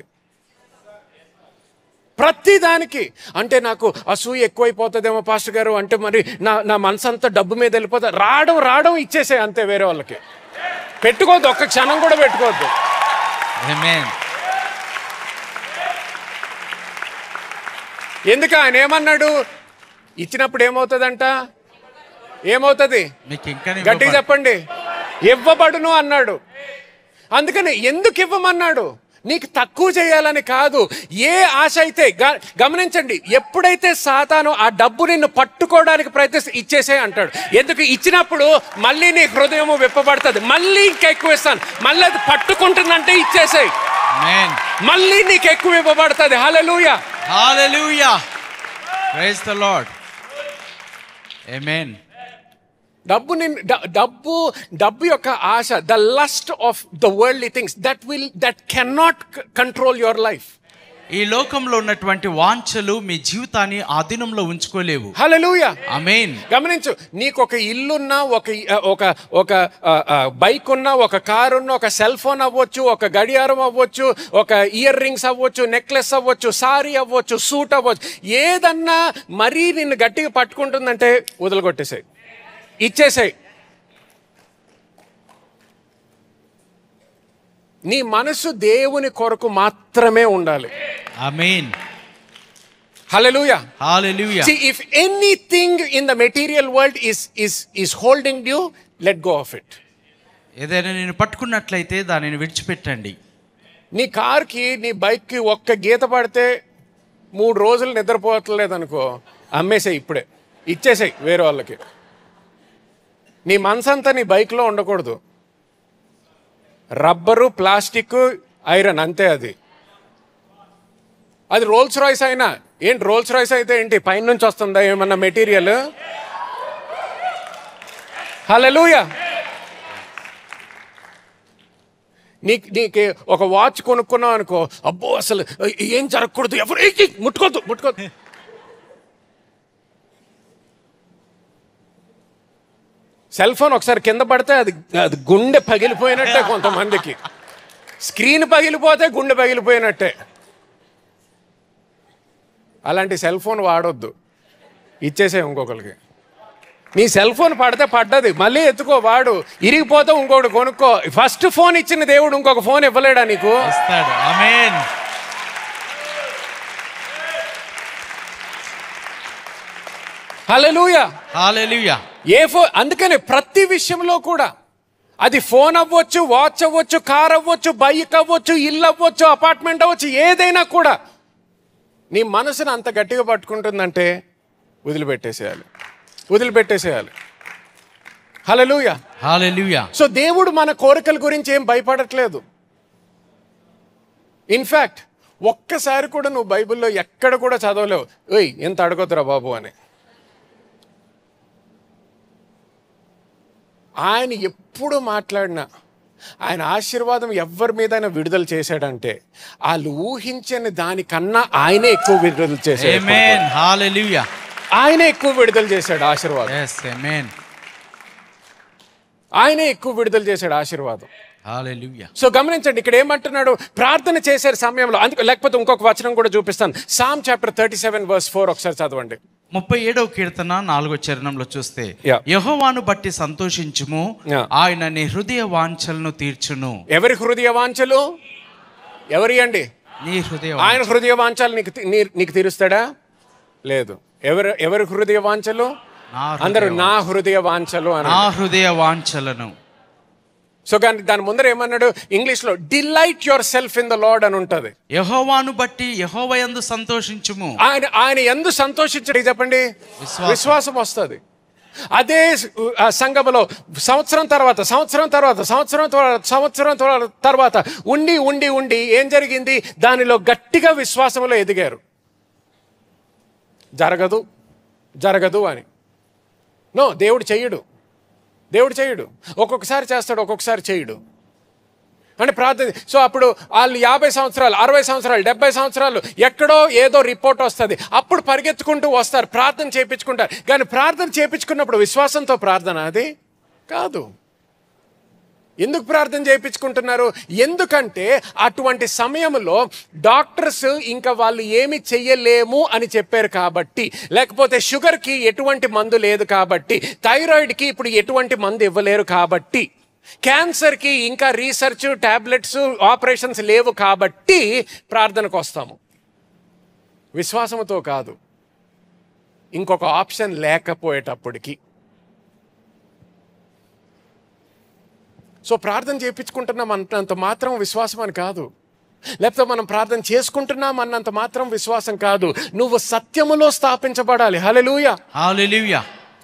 S1: ప్రతి దానికి. అంటే నాకు అసూయ ఎక్కువైపోతుందేమో పాస్టర్ గారు, అంటే మరి నా మనసు అంతా డబ్బు మీద వెళ్ళిపోతుంది. రావడం ఇచ్చేసే అంతే, వేరే వాళ్ళకి పెట్టుకోవద్దు, ఒక్క క్షణం కూడా పెట్టుకోవద్దు. ఎందుకు ఆయన ఏమన్నాడు? ఇచ్చినప్పుడు ఏమవుతుందంట? ఏమవుతుంది? గట్టిగా చెప్పండి. ఇవ్వబడును అన్నాడు. అందుకని ఎందుకు ఇవ్వమన్నాడు? నీకు తక్కువ చేయాలని కాదు. ఏ ఆశ అయితే, గమనించండి, ఎప్పుడైతే సాతాను ఆ డబ్బు నిన్ను పట్టుకోవడానికి ప్రయత్నిస్తే ఇచ్చేసే అంటాడు. ఎందుకు? ఇచ్చినప్పుడు మళ్ళీ నీ హృదయము విప్పబడుతుంది, మళ్ళీ ఇంకా ఎక్కువ ఇస్తాను, మళ్ళీ అది పట్టుకుంటుందంటే ఇచ్చేసేయి, మళ్ళీ నీకు ఎక్కువ ఇవ్వబడుతుంది. Hallelujah,
S2: hallelujah, praise the Lord. Amen. డబ్బు యొక్క ఆశ, the lust of the worldly things that cannot control your life. ఈ లోకంలో ఉన్నటువంటి వాంఛలు మీ జీవితాన్ని ఆధీనంలో ఉంచుకోలేవు.
S1: హల్లెలూయా,
S2: ఆమేన్.
S1: గమనించు, నీకు ఒక ఇల్లున్నా, ఒక బైక్ ఉన్నా, ఒక కారు ఉన్నా, ఒక సెల్ ఫోన్ అవ్వచ్చు, ఒక గడియారం అవ్వచ్చు, ఒక ఇయర్ రింగ్స్ అవ్వచ్చు, నెక్లెస్ అవ్వచ్చు, సారీ అవ్వచ్చు, సూట్ అవ్వచ్చు, ఏదన్నా మరీ నిన్ను గట్టిగా పట్టుకుంటుందంటే వదిలికొట్టేసాయి, ఇచ్చేసాయి. నీ మనసు దేవుని కొరకు మాత్రమే ఉండాలి.
S2: ఆమేన్.
S1: హల్లెలూయా,
S2: హల్లెలూయా.
S1: See, if anything in the material world is holding you, let go of it.
S2: ఏదైనా నేను పట్టుకున్నట్లయితే దానిని విడిచిపెట్టండి.
S1: నీ కార్కి, నీ బైక్కి ఒక్క గీత పడితే 3 రోజులు నిద్రపోవట్లేదు అనుకో, అమ్మేసాయి, ఇప్పుడే ఇచ్చేసాయి వేరే వాళ్ళకి. నీ మనసంతా నీ బైక్లో ఉండకూడదు. రబ్బరు, ప్లాస్టిక్, ఐరన్, అంతే. అది రోల్స్ రాయ్స్ అయినా ఏంటి? రోల్స్ రాయ్స్ అయితే ఏంటి, పైనుంచి వస్తుందా ఏమన్నా మెటీరియల్? హల్లెలూయా. నీకు ఒక వాచ్ కొనుక్కున్నావు అనుకో, అబ్బో అసలు ఏం జరగకూడదు, ఎవరు ముట్టుకోద్దు. సెల్ ఫోన్ ఒకసారి కింద పడితే అది గుండె పగిలిపోయినట్టే. కొంతమందికి స్క్రీన్ పగిలిపోతే గుండె పగిలిపోయినట్టే. అలాంటి సెల్ ఫోన్ వాడొద్దు, ఇచ్చేసే ఇంకొకరికి. నీ సెల్ ఫోన్ పడితే పడ్డది, మళ్ళీ ఎత్తుకో, వాడు. ఇరిగిపోతే ఇంకొకటి కొనుక్కో. ఫస్ట్ ఫోన్ ఇచ్చిన దేవుడు ఇంకొక ఫోన్ ఇవ్వలేడా నీకు?
S2: ఇస్తాడు. ఆమేన్.
S1: హల్లెలూయా,
S2: హల్లెలూయా.
S1: అందుకని ప్రతి విషయంలో కూడా, అది ఫోన్ అవ్వచ్చు, వాచ్ అవ్వచ్చు, కార్ అవ్వచ్చు, బైక్ అవ్వచ్చు, ఇల్లు అవ్వచ్చు, అపార్ట్మెంట్ అవ్వచ్చు, ఏదైనా కూడా నీ మనసును అంత గట్టిగా పట్టుకుంటుందంటే వదిలిపెట్టేసేయాలి. హల్లెలూయా,
S2: హల్లెలూయా.
S1: సో దేవుడు మన కోరికల గురించి ఏం భయపడట్లేదు. ఇన్ఫ్యాక్ట్ ఒక్కసారి కూడా నువ్వు బైబిల్లో ఎక్కడ కూడా చదవలేవు, ఓయ్ ఎంత అడగొద్దురా బాబు అని. ఆయన ఎప్పుడు మాట్లాడినా, ఆయన ఆశీర్వాదం ఎవరి మీద ఆయన విడుదల చేశాడంటే, వాళ్ళు ఊహించని దానికన్నా ఆయనే ఎక్కువ విడుదల చేశాడు.
S2: ఆమేన్. హల్లెలూయా.
S1: ఆయనే ఎక్కువ విడుదల చేశాడు ఆశీర్వాదం.
S2: yes, ఆమేన్.
S1: ఆయనే ఎక్కువ విడుదల చేశాడు ఆశీర్వాదం.
S2: హల్లెలూయా.
S1: సో గమనించండి, ఇక్కడ ఏమంటున్నాడు? ప్రార్థన చేసే సమయంలో, లేకపోతే ఇంకొక వచనం కూడా చూపిస్తాను. Psalm chapter 37 verse 4 ఒకసారి చదవండి.
S2: 37వ కీర్తన 4వ చరణంలో చూస్తే, యెహోవాను బట్టి సంతోషించుము, ఆయన నీ హృదయ వాంఛలను తీర్చును.
S1: ఎవరి హృదయ వాంఛలు? ఎవరి అండి?
S2: నీ హృదయ. ఆయన
S1: హృదయ వాంఛలు నీకు తీరుస్తాడా? లేదు. ఎవరి హృదయ వాంఛలు? అందరూ నా హృదయ వాంఛలు అని.
S2: నా హృదయ వాంఛలను.
S1: సో దాని ముందర ఏమన్నాడు? ఇంగ్లీష్ లో delight your self in the lord అని ఉంటది.
S2: యెహోవాను బట్టి యెహోవా యందు సంతోషించుము.
S1: ఆయన యందు సంతోషించడం చెప్పండి, విశ్వాసం వస్తుంది. అదే సంఘములో సంవత్సరం తర్వాత ఉండి ఏం జరిగింది? దానిలో గట్టిగా విశ్వాసంలో ఎదిగారు. జరగదు అని. నో, దేవుడు చెయ్యడు. ఒక్కొక్కసారి చేస్తాడు, ఒక్కొక్కసారి చేయడు. అంటే ప్రార్థన. సో అప్పుడు వాళ్ళు 50 సంవత్సరాలు, 60 సంవత్సరాలు, 70 సంవత్సరాలు ఎక్కడో ఏదో రిపోర్ట్ వస్తుంది, అప్పుడు పరిగెత్తుకుంటూ వస్తారు, ప్రార్థన చేయించుకుంటారు. కానీ ప్రార్థన చేయించుకున్నప్పుడు విశ్వాసంతో ప్రార్థన అది కాదు. ఎందుకు ప్రార్థన చేయించుకుంటున్నారు? ఎందుకంటే అటువంటి సమయంలో డాక్టర్స్ ఇంకా వాళ్ళు ఏమి చెయ్యలేము అని చెప్పారు కాబట్టి, లేకపోతే షుగర్కి ఎటువంటి మందు లేదు కాబట్టి, థైరాయిడ్కి ఇప్పుడు ఎటువంటి మందు ఇవ్వలేరు కాబట్టి, క్యాన్సర్కి ఇంకా రీసెర్చ్, టాబ్లెట్స్, ఆపరేషన్స్ లేవు కాబట్టి ప్రార్థనకు వస్తాము. విశ్వాసంతో కాదు, ఇంకొక ఆప్షన్ లేకపోయేటప్పటికి. సో ప్రార్థన చేయించుకుంటున్నాం అన్నంత మాత్రం విశ్వాసం అని కాదు, లేకపోతే మనం ప్రార్థన చేసుకుంటున్నాం అన్నంత మాత్రం విశ్వాసం కాదు. నువ్వు సత్యములో స్థాపించబడాలి. హల్లెలూయా,
S2: హల్లెలూయా.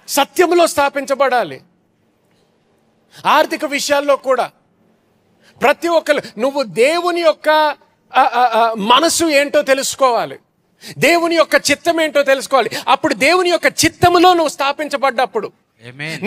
S1: సత్యములో స్థాపించబడాలి. ఆర్థిక విషయాల్లో కూడా ప్రతి ఒక్కరు నువ్వు దేవుని యొక్క మనసు ఏంటో తెలుసుకోవాలి, దేవుని యొక్క చిత్తం ఏంటో తెలుసుకోవాలి. అప్పుడు దేవుని యొక్క చిత్తములో నువ్వు స్థాపించబడ్డప్పుడు,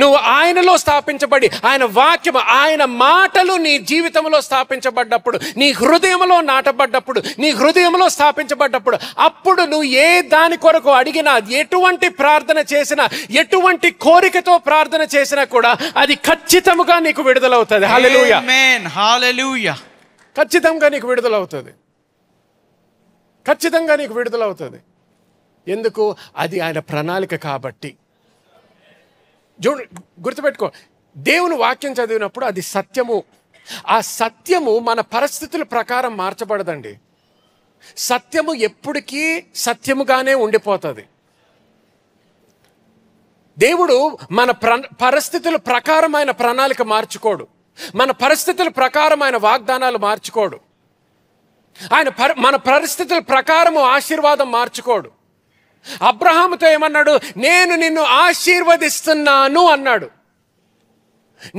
S1: నువ్వు ఆయనలో స్థాపించబడి, ఆయన వాక్యము, ఆయన మాటలు నీ జీవితంలో స్థాపించబడ్డప్పుడు, నీ హృదయంలో నాటబడ్డప్పుడు, నీ హృదయంలో స్థాపించబడ్డప్పుడు, అప్పుడు నువ్వు ఏ దాని కొరకు అడిగినా, ఎటువంటి ప్రార్థన చేసినా, ఎటువంటి కోరికతో ప్రార్థన చేసినా కూడా అది ఖచ్చితంగా నీకు విడుదలవుతుంది. హల్లెలూయా,
S2: ఆమేన్, హల్లెలూయా.
S1: ఖచ్చితంగా నీకు విడుదలవుతుంది, ఖచ్చితంగా నీకు విడుదలవుతుంది. ఎందుకు? అది ఆయన ప్రణాళిక కాబట్టి. గుర్తుపెట్టుకో, దేవుని వాక్యం చదివినప్పుడు అది సత్యము. ఆ సత్యము మన పరిస్థితుల ప్రకారం మార్చబడదండి. సత్యము ఎప్పటికీ సత్యముగానే ఉండిపోతుంది. దేవుడు మన పరిస్థితుల ప్రకారం ఆయన ప్రణాళిక మార్చుకోడు, మన పరిస్థితుల ప్రకారం ఆయన వాగ్దానాలు మార్చుకోడు, ఆయన మన పరిస్థితుల ప్రకారము ఆశీర్వాదం మార్చుకోడు. అబ్రహాముతో ఏమన్నాడు? నేను నిన్ను ఆశీర్వదిస్తున్నాను అన్నాడు.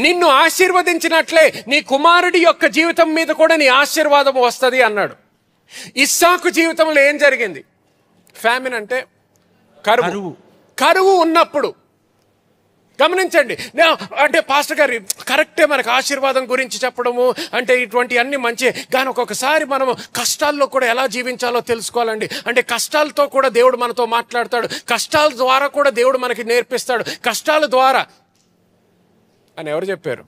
S1: నిన్ను ఆశీర్వదించినట్లే నీ కుమారుడి యొక్క జీవితం మీద కూడా నీ ఆశీర్వాదం వస్తుంది అన్నాడు. ఇస్సాకు జీవితంలో ఏం జరిగింది? ఫ్యామిన్ అంటే కరువు ఉన్నప్పుడు. గమనించండి, అంటే పాస్టర్ గారు కరెక్టే మనకు ఆశీర్వాదం గురించి చెప్పడము అంటే ఇటువంటి అన్ని మంచి, కానీ ఒక్కొక్కసారి మనము కష్టాల్లో కూడా ఎలా జీవించాలో తెలుసుకోవాలండి. అంటే కష్టాలతో కూడా దేవుడు మనతో మాట్లాడతాడు, కష్టాల ద్వారా కూడా దేవుడు మనకి నేర్పిస్తాడు. కష్టాల ద్వారా అని ఎవరు చెప్పారు?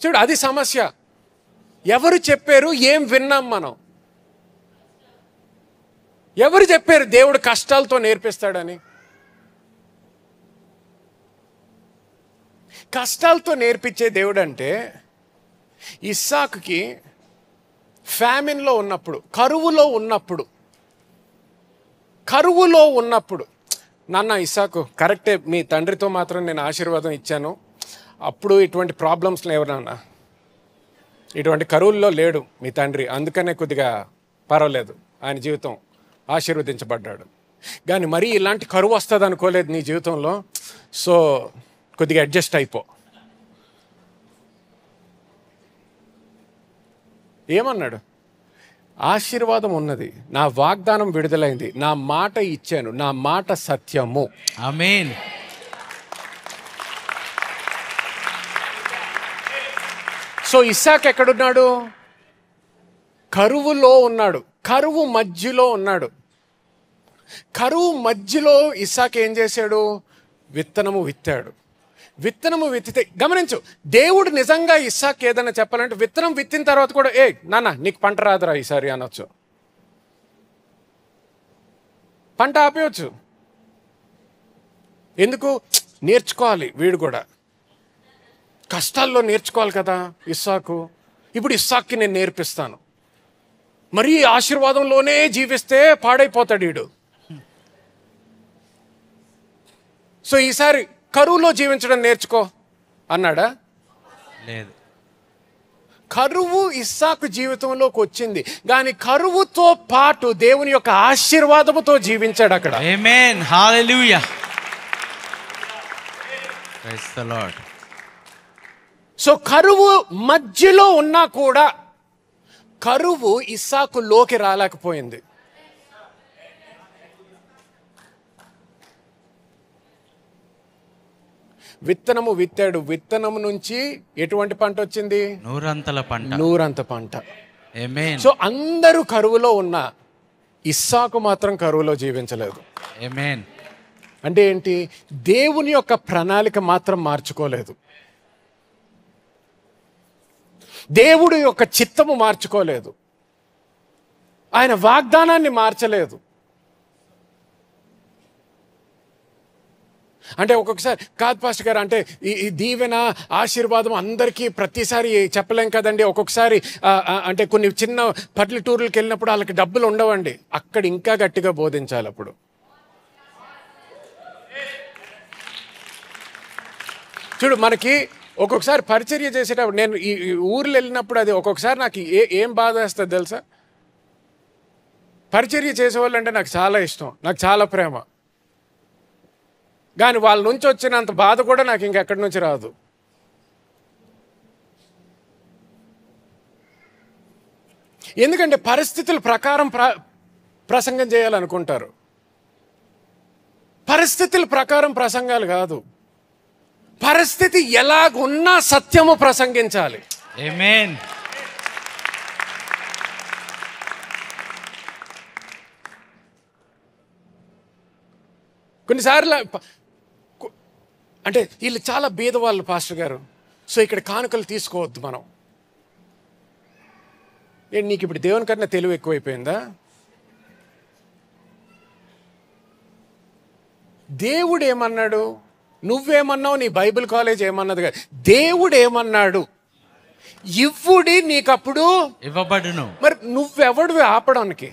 S1: చూడు, అది సమస్య. ఎవరు చెప్పారు? ఏం విన్నాం మనం? ఎవరు చెప్పారు దేవుడు కష్టాలతో నేర్పిస్తాడని? కష్టాలతో నేర్పించే దేవుడు అంటే ఇస్సాకుకి ఫ్యామిన్లో ఉన్నప్పుడు, కరువులో ఉన్నప్పుడు నాన్న ఇస్సాకు కరెక్టే, మీ తండ్రితో మాత్రం నేను ఆశీర్వాదం ఇచ్చాను, అప్పుడు ఇటువంటి ప్రాబ్లమ్స్ లేవు నాన్న, ఇటువంటి కరువుల్లో లేడు మీ తండ్రి, అందుకనే కొద్దిగా పర్వాలేదు, ఆయన జీవితం ఆశీర్వదించబడ్డాడు. కానీ మరీ ఇలాంటి కరువు వస్తుంది అనుకోలేదు నీ జీవితంలో, సో కొద్దిగా అడ్జస్ట్ అయిపో. ఏమన్నాడు? ఆశీర్వాదం ఉన్నది, నా వాగ్దానం విడుదలైంది, నా మాట ఇచ్చాను, నా మాట సత్యము.
S2: ఆమేన్.
S1: సో ఇస్సాకు ఎక్కడున్నాడు? కరువులో ఉన్నాడు, కరువు మధ్యలో ఉన్నాడు. కరువు మధ్యలో ఇస్సాకు ఏం చేశాడు? విత్తనము విత్తాడు. విత్తనము విత్తితే, గమనించు, దేవుడు నిజంగా ఇస్సాకు ఏదైనా చెప్పాలంటే విత్తనం విత్తిన తర్వాత కూడా నాన్న నీకు పంట రాదురా ఈసారి అనొచ్చు, పంట ఆపేయచ్చు. ఎందుకు? నేర్చుకోవాలి, వీడు కూడా కష్టాల్లో నేర్చుకోవాలి కదా ఇస్సాకు. ఇప్పుడు ఇస్సాక్కి నేను నేర్పిస్తాను, మరీ ఆశీర్వాదంలోనే జీవిస్తే పాడైపోతాడు వీడు. సో ఈసారి కరువులో జీవించడం నేర్చుకో అన్నాడా?
S2: లేదు.
S1: కరువు ఇస్సాకు జీవితంలోకి వచ్చింది, కానీ కరువుతో పాటు దేవుని యొక్క ఆశీర్వాదముతో జీవించాడు అక్కడ.
S2: Amen, hallelujah. Praise the Lord.
S1: So కరువు మధ్యలో ఉన్నా కూడా కరువు ఇస్సాకులోకి రాలేకపోయింది. విత్తనము విత్తాడు, విత్తనము నుంచి ఎటువంటి పంట వచ్చింది? నూరంత పంట.
S2: ఆమేన్.
S1: సో అందరూ కరువులో ఉన్నా ఇస్సాకు మాత్రం కరువులో జీవించలేదు.
S2: ఆమేన్.
S1: అంటే ఏంటి? దేవుని యొక్క ప్రణాళిక మాత్రం మార్చుకోలేదు, దేవుడి యొక్క చిత్తము మార్చుకోలేదు, ఆయన వాగ్దానాన్ని మార్చలేదు. అంటే ఒక్కొక్కసారి కాదు పాస్టర్ గారు, అంటే ఈ దీవెన ఆశీర్వాదం అందరికీ ప్రతిసారి చెప్పలేం కదండి. ఒక్కొక్కసారి అంటే కొన్ని చిన్న పల్లెటూర్లకు వెళ్ళినప్పుడు వాళ్ళకి డబ్బులు ఉండవండి, అక్కడ ఇంకా గట్టిగా బోధించాలి. అప్పుడు చూడు, మనకి ఒక్కొక్కసారి పరిచర్య చేసేటప్పుడు, నేను ఈ ఊర్లో వెళ్ళినప్పుడు అది ఒక్కొక్కసారి నాకు ఏం బాధ వేస్తుంది తెలుసా? పరిచర్య చేసేవాళ్ళు అంటే నాకు చాలా ఇష్టం, నాకు చాలా ప్రేమ. కానీ వాళ్ళ నుంచి వచ్చినంత బాధ కూడా నాకు ఇంకెక్కడి నుంచి రాదు. ఎందుకంటే పరిస్థితుల ప్రకారం ప్రసంగం చేయాలనుకుంటారు. పరిస్థితుల ప్రకారం ప్రసంగాలు కాదు, పరిస్థితి ఎలాగున్నా సత్యము ప్రసంగించాలి.
S2: ఆమేన్.
S1: కొన్నిసార్లు అంటే వీళ్ళు చాలా బీదవాళ్ళు పాస్టర్ గారు, సో ఇక్కడ కానుకలు తీసుకోవద్దు మనం. నీకు ఇప్పుడు దేవుని కన్నా తెలివి ఎక్కువైపోయిందా? దేవుడు ఏమన్నాడు, నువ్వేమన్నావు, నీ బైబిల్ కాలేజ్ ఏమన్నది కాదు. దేవుడు ఏమన్నాడు, ఇవ్వుడి నీకప్పుడు
S2: ఇవ్వబడును.
S1: మరి నువ్వెవడివి ఆపడానికి?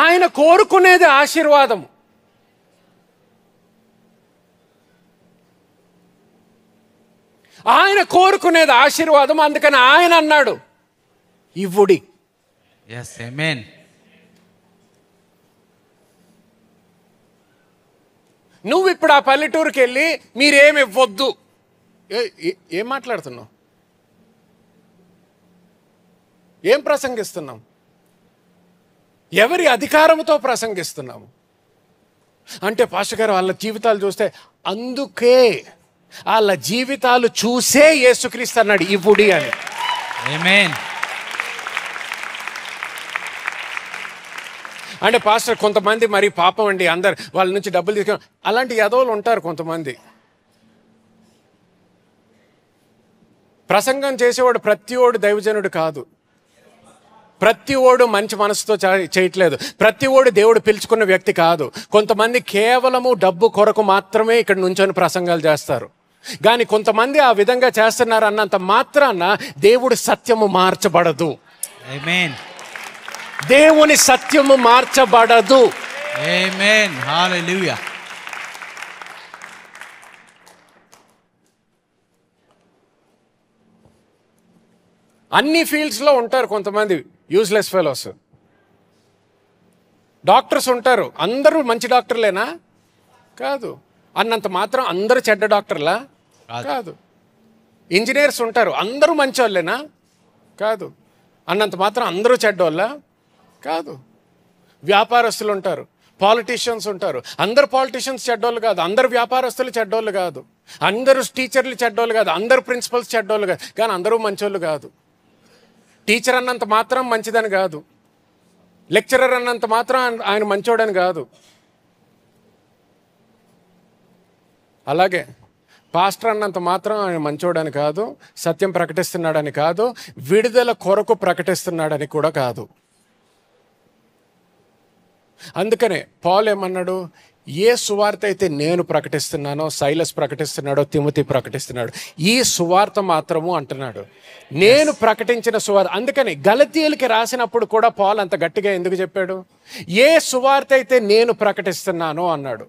S1: ఆయన కోరుకునేది ఆశీర్వాదం. ఆయన కోరుకునేది ఆశీర్వాదం. అందుకని ఆయన అన్నాడు ఇవ్వుడి.
S2: yes amen.
S1: నువ్వు ఇప్పుడు ఆ పల్లెటూరుకి వెళ్ళి మీరేమి ఇవ్వద్దు, ఏం మాట్లాడుతున్నావు? ఏం ప్రసంగిస్తున్నాం? ఎవరి అధికారంతో ప్రసంగిస్తున్నాము? అంటే పాస్టర్ గారు వాళ్ళ జీవితాలు చూస్తే, అందుకే వాళ్ళ జీవితాలు చూసే యేసుక్రీస్తు అన్నాడు ఇవ్వుడి అని.
S2: ఆమేన్.
S1: అంటే పాస్టర్ కొంతమంది మరి పాపం అండి, అందరు వాళ్ళ నుంచి డబ్బులు తీసుకొని అలాంటి యదవులు ఉంటారు కొంతమంది. ప్రసంగం చేసేవాడు ప్రతి ఓడు దైవజనుడు కాదు, ప్రతి ఓడు మంచి మనసుతో చేయట్లేదు, ప్రతి ఓడు దేవుడు పిలుచుకున్న వ్యక్తి కాదు. కొంతమంది కేవలము డబ్బు కొరకు మాత్రమే ఇక్కడ నుంచొని ప్రసంగాలు చేస్తారు. కానీ కొంతమంది ఆ విధంగా చేస్తున్నారు అన్నంత మాత్రాన దేవుడి సత్యము మార్చబడదు.
S2: ఆమేన్.
S1: దేవుని సత్యము మార్చబడదు.
S2: ఆమేన్. హల్లెలూయా.
S1: అన్ని ఫీల్డ్స్లో ఉంటారు కొంతమంది యూజ్లెస్ ఫెలోస్. డాక్టర్స్ ఉంటారు, అందరూ మంచి డాక్టర్లేనా? కాదు. అన్నంత మాత్రం అందరూ చెడ్డ డాక్టర్లా? కాదు. ఇంజనీర్స్ ఉంటారు, అందరూ మంచి వాళ్ళేనా? కాదు. అన్నంత మాత్రం అందరూ చెడ్డోళ్ళా? కాదు. వ్యాపారస్తులు ఉంటారు, పాలిటీషియన్స్ ఉంటారు, అందరు పాలిటీషియన్స్ చెడ్డోళ్ళు కాదు, అందరు వ్యాపారస్తులు చెడ్డోళ్ళు కాదు, అందరూ టీచర్లు చెడ్డోళ్ళు కాదు, అందరు ప్రిన్సిపల్స్ చెడ్డోళ్ళు కాదు, కానీ అందరూ మంచోళ్ళు కాదు. టీచర్ అన్నంత మాత్రం మంచిదని కాదు, లెక్చరర్ అన్నంత మాత్రం ఆయన మంచోడని కాదు. అలాగే పాస్టర్ అన్నంత మాత్రం ఆయన మంచోడని కాదు, సత్యం ప్రకటిస్తున్నాడని కాదు, విడుదల కొరకు ప్రకటిస్తున్నాడని కూడా కాదు. అందుకనే పౌలు ఏమన్నాడు, ఏ సువార్త అయితే నేను ప్రకటిస్తున్నానో, సైలస్ ప్రకటిస్తున్నాడో, తిమోతి ప్రకటిస్తున్నాడు, ఈ సువార్త మాత్రము అంటున్నాడు, నేను ప్రకటించిన సువార్త. అందుకని గలతీయులకి రాసినప్పుడు కూడా పౌలు అంత గట్టిగా ఎందుకు చెప్పాడు? ఏ సువార్త అయితే నేను ప్రకటిస్తున్నానో అన్నాడు,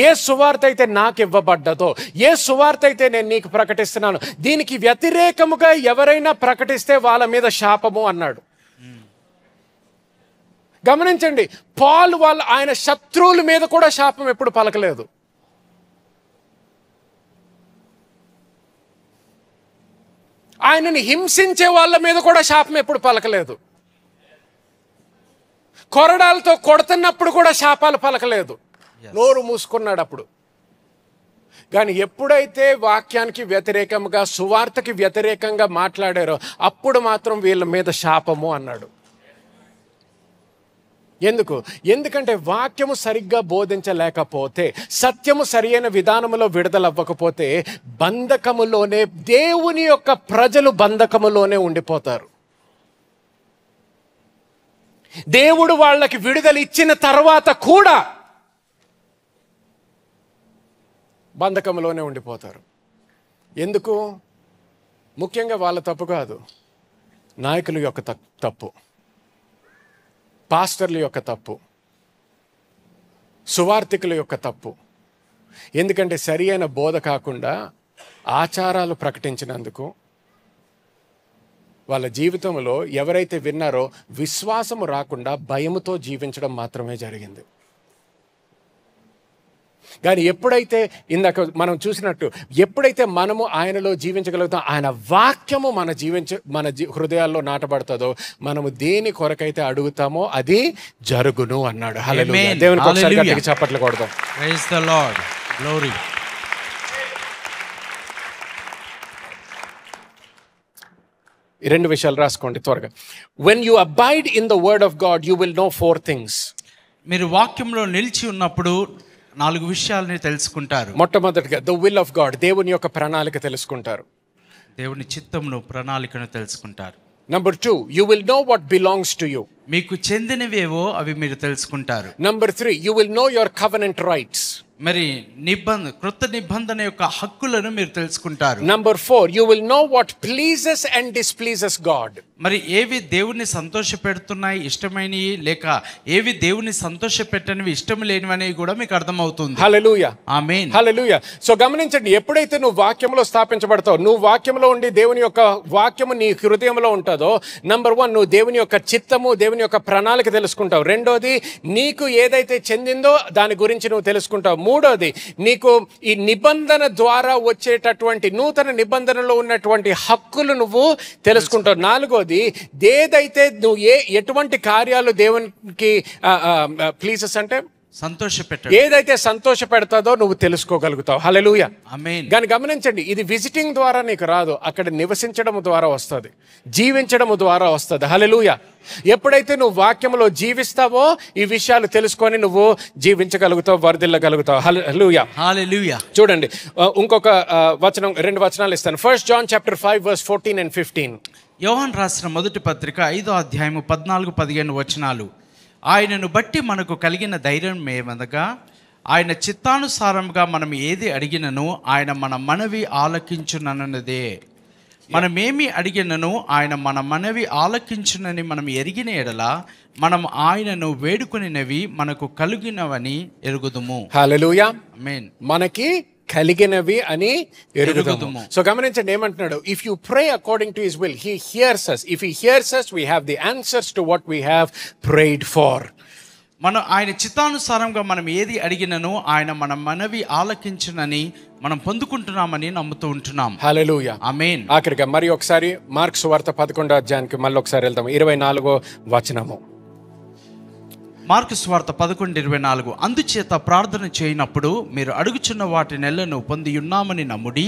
S1: ఏ సువార్త అయితే నాకు ఇవ్వబడ్డదో, ఏ సువార్త అయితే నేను నీకు ప్రకటిస్తున్నాను, దీనికి వ్యతిరేకముగా ఎవరైనా ప్రకటిస్తే వాళ్ళ మీద శాపము అన్నాడు. గమనించండి, పౌలు ఆయన శత్రువుల మీద కూడా శాపం ఎప్పుడు పలకలేదు. ఆయనని హింసించే వాళ్ళ మీద కూడా శాపం ఎప్పుడు పలకలేదు. కొరడాలతో కొడుతున్నప్పుడు కూడా శాపాలు పలకలేదు, నోరు మూసుకున్నాడు అప్పుడు. కానీ ఎప్పుడైతే వాక్యానికి వ్యతిరేకంగా, సువార్తకి వ్యతిరేకంగా మాట్లాడారో అప్పుడు మాత్రం వీళ్ళ మీద శాపము అన్నాడు. ఎందుకంటే వాక్యము సరిగ్గా బోధించలేకపోతే, సత్యము సరియైన విధానములో విడుదలవ్వకపోతే బంధకములోనే, దేవుని యొక్క ప్రజలు బంధకములోనే ఉండిపోతారు. దేవుడు వాళ్ళకి విడుదల ఇచ్చిన తర్వాత కూడా బంధకంలోనే ఉండిపోతారు. ఎందుకు? ముఖ్యంగా వాళ్ళ తప్పు కాదు, నాయకుల యొక్క తప్పు, పాస్టర్ల యొక్క తప్పు, సువార్థికుల యొక్క తప్పు. ఎందుకంటే సరి అయిన బోధ కాకుండా ఆచారాలు ప్రకటించినందుకు వాళ్ళ జీవితంలో ఎవరైతే విన్నారో విశ్వాసము రాకుండా భయముతో జీవించడం మాత్రమే జరిగింది. కానీ ఎప్పుడైతే ఇందాక మనం చూసినట్టు, ఎప్పుడైతే మనము ఆయనలో జీవించగలుగుతాం, ఆయన వాక్యము మన హృదయాల్లో నాటబడుతుందో, మనము దేని కొరకైతే అడుగుతామో అది జరుగును అన్నాడు. హల్లెలూయా. దేవునికి ఒకసారి గట్టిగా చప్పట్లు కొడదాం.
S2: Praise the Lord. గ్లోరీ.
S1: ఈ రెండు విషయాలు రాసుకోండి త్వరగా. When you abide in the word of God, you will know 4 things.
S2: మీరు వాక్యంలో నిలిచి ఉన్నప్పుడు 4 విషయాలని తెలుసుకుంటారు.
S1: మొట్టమొదటిగా the will of God, దేవుని యొక్క ప్రణాళిక తెలుసుకుంటారు.
S2: దేవుని చిత్తమును, ప్రణాళికను తెలుసుకుంటారు.
S1: Number 2, you will know what belongs to you.
S2: మీకు చెందినవేవో అవి మీరు తెలుసుకుంటారు.
S1: Number 3, you will know your covenant rights.
S2: మరి కృత నిబంధన యొక్క హక్కులను మీరు తెలుసుకుంటారు.
S1: Number 4, you will know what pleases and displeases God.
S2: మరి ఏవి దేవుని సంతోషపెడుతున్నాయి, ఇష్టమైనవి, లేక ఏవి దేవుని సంతోషపెట్టనివి, ఇష్టం లేనివనేవి కూడా మీకు అర్థమవుతుంది.
S1: హల్లెలూయా.
S2: ఆమేన్.
S1: హల్లెలూయా. సో గమనించండి, ఎప్పుడైతే నువ్వు వాక్యంలో స్థాపించబడతావు, నువ్వు వాక్యంలో ఉండి దేవుని యొక్క వాక్యము నీ హృదయంలో ఉంటుందో, నంబర్ 1, నువ్వు దేవుని యొక్క చిత్తము, దేవుని యొక్క ప్రణాళిక తెలుసుకుంటావు. రెండోది, నీకు ఏదైతే చెందిందో దాని గురించి నువ్వు తెలుసుకుంటావు. మూడోది, నీకు ఈ నిబంధన ద్వారా వచ్చేటటువంటి నూతన నిబంధనలో ఉన్నటువంటి హక్కులు నువ్వు తెలుసుకుంటావు. నాలుగోది, ఏదైతే నువ్వు ఎటువంటి కార్యాలు దేవునికి ప్లీజెస్ అంటే ఏదైతే సంతోష పెడతాదో నువ్వు తెలుసుకోగలుగుతావు. హల్లెలూయా.
S2: ఆమేన్.
S1: కానీ గమనించండి, ఇది విజిటింగ్ ద్వారా నీకు రాదు, అక్కడ నివసించడం ద్వారా వస్తుంది, జీవించడం ద్వారా వస్తుంది. హల్లెలూయా. ఎప్పుడైతే నువ్వు వాక్యంలో జీవిస్తావో ఈ విషయాలు తెలుసుకొని నువ్వు జీవించగలుగుతావు, వర్ధిల్లగలుగుతావు. హల్లెలూయా.
S2: హల్లెలూయా.
S1: చూడండి, ఇంకొక వచనం, 2 వచనాలు ఇస్తాను. 1 John chapter 5 verse 14 and 15.
S2: యోహాను రాసిన మొదటి పత్రిక 5వ అధ్యాయము 14-15 వచనాలు. ఆయనను బట్టి మనకు కలిగిన ధైర్యం ఏమనగా, ఆయన చిత్తానుసారంగా మనం ఏది అడిగినను ఆయన మన మనవి ఆలకించునన్నదే. మనమేమి అడిగినను ఆయన మన మనవి ఆలకించునని మనం ఎరిగిన ఎడల మనం ఆయనను వేడుకొనినవి మనకు కలిగినవని ఎరుగుదుము.
S1: హల్లెలూయా.
S2: ఆమేన్.
S1: మనకి కలిగినవి అని ఎరుగుదుము. సో గమనించండి ఏమంటున్నాడు, if you pray according to his will, he hears us. If he hears us, we have the answers to what we have prayed for.
S2: మనం ఆయన చిత్తానుసారంగా మనం ఏది అడిగినను ఆయన మన మనవి ఆలకించునని మనం పొందుకుంటున్నామని నమ్ముతూ ఉంటున్నాం.
S1: హల్లెలూయా.
S2: ఆమేన్.
S1: ఆఖరిగా మరి ఒకసారి మార్కు సువార్త 11వ అధ్యాయానికి మళ్ళీ ఒకసారి వెళ్దాం. 24వ వచనము.
S2: మార్కు సువార్త 11:24. అందుచేత ప్రార్థన చేయనప్పుడు మీరు అడుగుచున్న వాటి నెలను పొంది ఉన్నామని నమ్ముడి,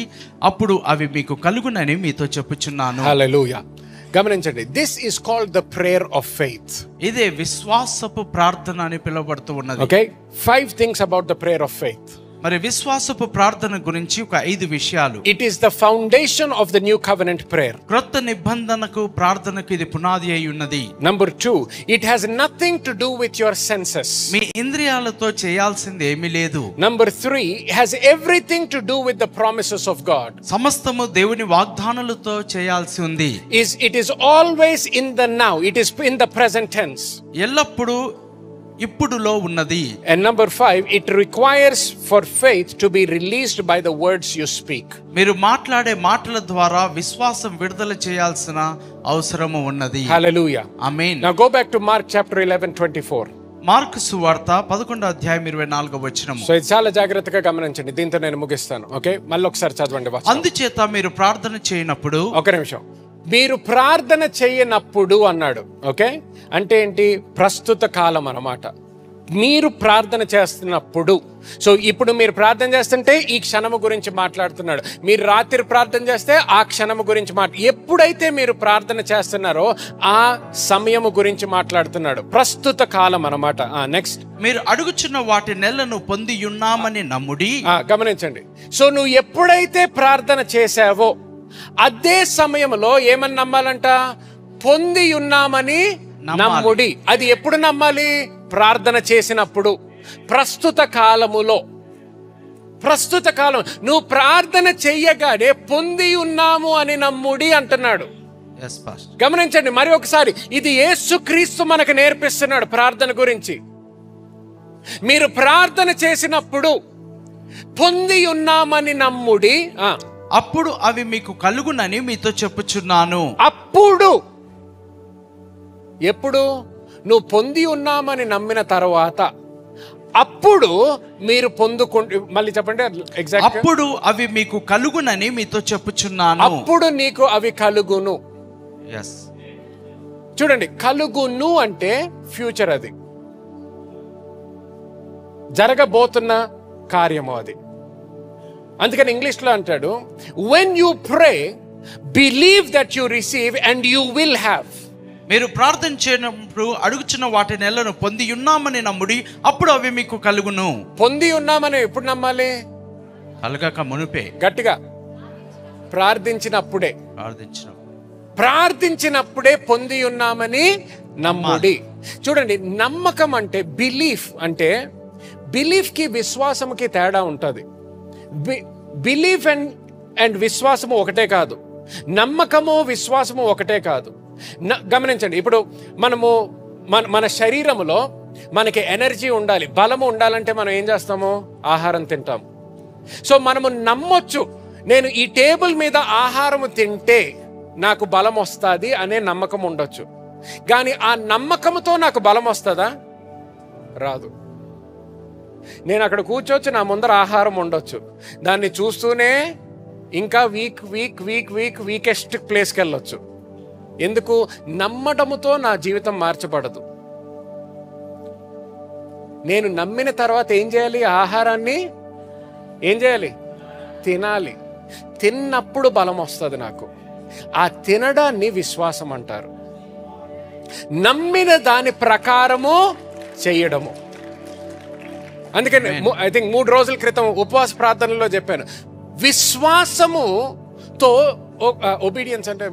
S2: అప్పుడు అవి మీకు కలుగునని మీతో చెప్పుచున్నాను.
S1: హల్లెలూయా. గమనించండి, this is called the prayer of faith.
S2: ఇదే విశ్వాసపు ప్రార్థన అని పిలువబడుతూ ఉన్నది.
S1: Okay, 5 things about the prayer of faith.
S2: మరి విశ్వాసపు ప్రార్థన గురించి ఒక 5 విషయాలు.
S1: It is the foundation of the new covenant prayer.
S2: క్రొత్త నిబంధనకు ప్రార్థనకు ఇది పునాది అయి ఉన్నది.
S1: Number 2, it has nothing to do with your senses.
S2: మీ ఇంద్రియాలతో చేయాల్సింది ఏమీ లేదు.
S1: Number 3, it has everything to do with the promises of God.
S2: సమస్తము దేవుని వాగ్దానాలతో చేయాల్సి ఉంది.
S1: It is always in the now. It is in the present tense.
S2: ఎల్లప్పుడూ ఇప్పుడులో ఉన్నది.
S1: And number 5, it requires for faith to be released by the words you speak.
S2: మీరు మాట్లాడే మాటల ద్వారా విశ్వాసం విడుదల చేయాల్సిన అవసరము ఉన్నది.
S1: Hallelujah.
S2: Amen.
S1: Now go back to Mark chapter 11:24.
S2: Mark సువార్త 11వ అధ్యాయం 24వ వచనం.
S1: సో ఇది చాలా జాగ్రత్తగా గమనించండి, దీంతో నేను ముగిస్తాను. ఓకే, మళ్ళీ ఒకసారి చదవండి.
S2: అందుచేత మీరు ప్రార్థన చేయనప్పుడు,
S1: ఒక నిమిషం, మీరు ప్రార్థన చేయనప్పుడు అన్నాడు. ఓకే, అంటే ఏంటి? ప్రస్తుత కాలం అన్నమాట. మీరు ప్రార్థన చేస్తున్నప్పుడు. సో ఇప్పుడు మీరు ప్రార్థన చేస్తుంటే ఈ క్షణము గురించి మాట్లాడుతున్నాడు. మీరు రాత్రి ప్రార్థన చేస్తే ఆ క్షణము గురించి ఎప్పుడైతే మీరు ప్రార్థన చేస్తున్నారో ఆ సమయము గురించి మాట్లాడుతున్నాడు. ప్రస్తుత కాలం అన్నమాట. నెక్స్ట్,
S2: మీరు అడుగుచున్న వాటి నెలను పొంది ఉన్నామని నమ్ముడి.
S1: గమనించండి. సో నువ్వు ఎప్పుడైతే ప్రార్థన చేసావో అదే సమయంలో ఏమని నమ్మాలంట? పొంది ఉన్నామని నమ్ముడి. అది ఎప్పుడు నమ్మాలి? ప్రార్థన చేసినప్పుడు, ప్రస్తుత కాలములో. ప్రస్తుత కాలం నువ్వు ప్రార్థన చెయ్యగానే పొంది ఉన్నాము అని నమ్ముడి అంటున్నాడు. గమనించండి మరి ఒకసారి, ఇది యేసుక్రీస్తు మనకు నేర్పిస్తున్నాడు ప్రార్థన గురించి. మీరు ప్రార్థన చేసినప్పుడు పొంది ఉన్నామని నమ్ముడి,
S2: అప్పుడు అవి మీకు కలుగునని మీతో చెప్పుచున్నాను.
S1: అప్పుడు ఎప్పుడు? నువ్వు పొంది ఉన్నామని నమ్మిన తర్వాత అప్పుడు మీరు మళ్ళీ చెప్పండి ఎగ్జాక్ట్.
S2: అప్పుడు అవి మీకు కలుగునని మీతో చెప్పుచున్నాను.
S1: అప్పుడు నీకు అవి కలుగును. చూడండి, కలుగును అంటే ఫ్యూచర్, అది జరగబోతున్న కార్యము అది. అందుకని ఇంగ్లీష్లో అంటాడు, when you pray believe that you receive and you will have.
S2: మీరు ప్రార్థన చేయనప్పుడు అడుగుచున్న వాటి నెలను పొంది ఉన్నామని నమ్ముడి, అప్పుడు అవి మీకు కలుగును.
S1: పొంది ఉన్నామని ఎప్పుడు నమ్మాలి?
S2: కలగక మునుపే.
S1: గట్టిగా ప్రార్థించినప్పుడే పొంది ఉన్నామని నమ్ముడి. చూడండి, నమ్మకం అంటే బిలీఫ్. అంటే బిలీఫ్ కి విశ్వాసంకి తేడా ఉంటుంది. బిలీఫ్ అండ్ విశ్వాసము ఒకటే కాదు. నమ్మకము విశ్వాసము ఒకటే కాదు. గమనించండి, ఇప్పుడు మనము మన శరీరములో మనకి ఎనర్జీ ఉండాలి, బలము ఉండాలంటే మనం ఏం చేస్తాము? ఆహారం తింటాము. సో మనము నమ్మొచ్చు, నేను ఈ టేబుల్ మీద ఆహారము తింటే నాకు బలం వస్తుంది అనే నమ్మకం ఉండొచ్చు. కానీ ఆ నమ్మకంతో నాకు బలం వస్తుందా? రాదు. నేను అక్కడ కూర్చోవచ్చు, నా ముందర ఆహారం ఉండొచ్చు, దాన్ని చూస్తూనే ఇంకా వీకెస్ట్ ప్లేస్కి వెళ్ళొచ్చు. ఎందుకు? నమ్మడముతో నా జీవితం మార్చబడదు. నేను నమ్మిన తర్వాత ఏం చేయాలి? ఆహారాన్ని ఏం చేయాలి? తినాలి. తిన్నప్పుడు బలం వస్తుంది నాకు. ఆ తినడాన్ని విశ్వాసం అంటారు. నమ్మిన దాని ప్రకారము చేయడము. అందుకని ఐ థింక్ 3 రోజుల క్రితం ఉపవాస ప్రార్థనలో చెప్పాను, విశ్వాసముతో ఒబీడియన్స్ అంటే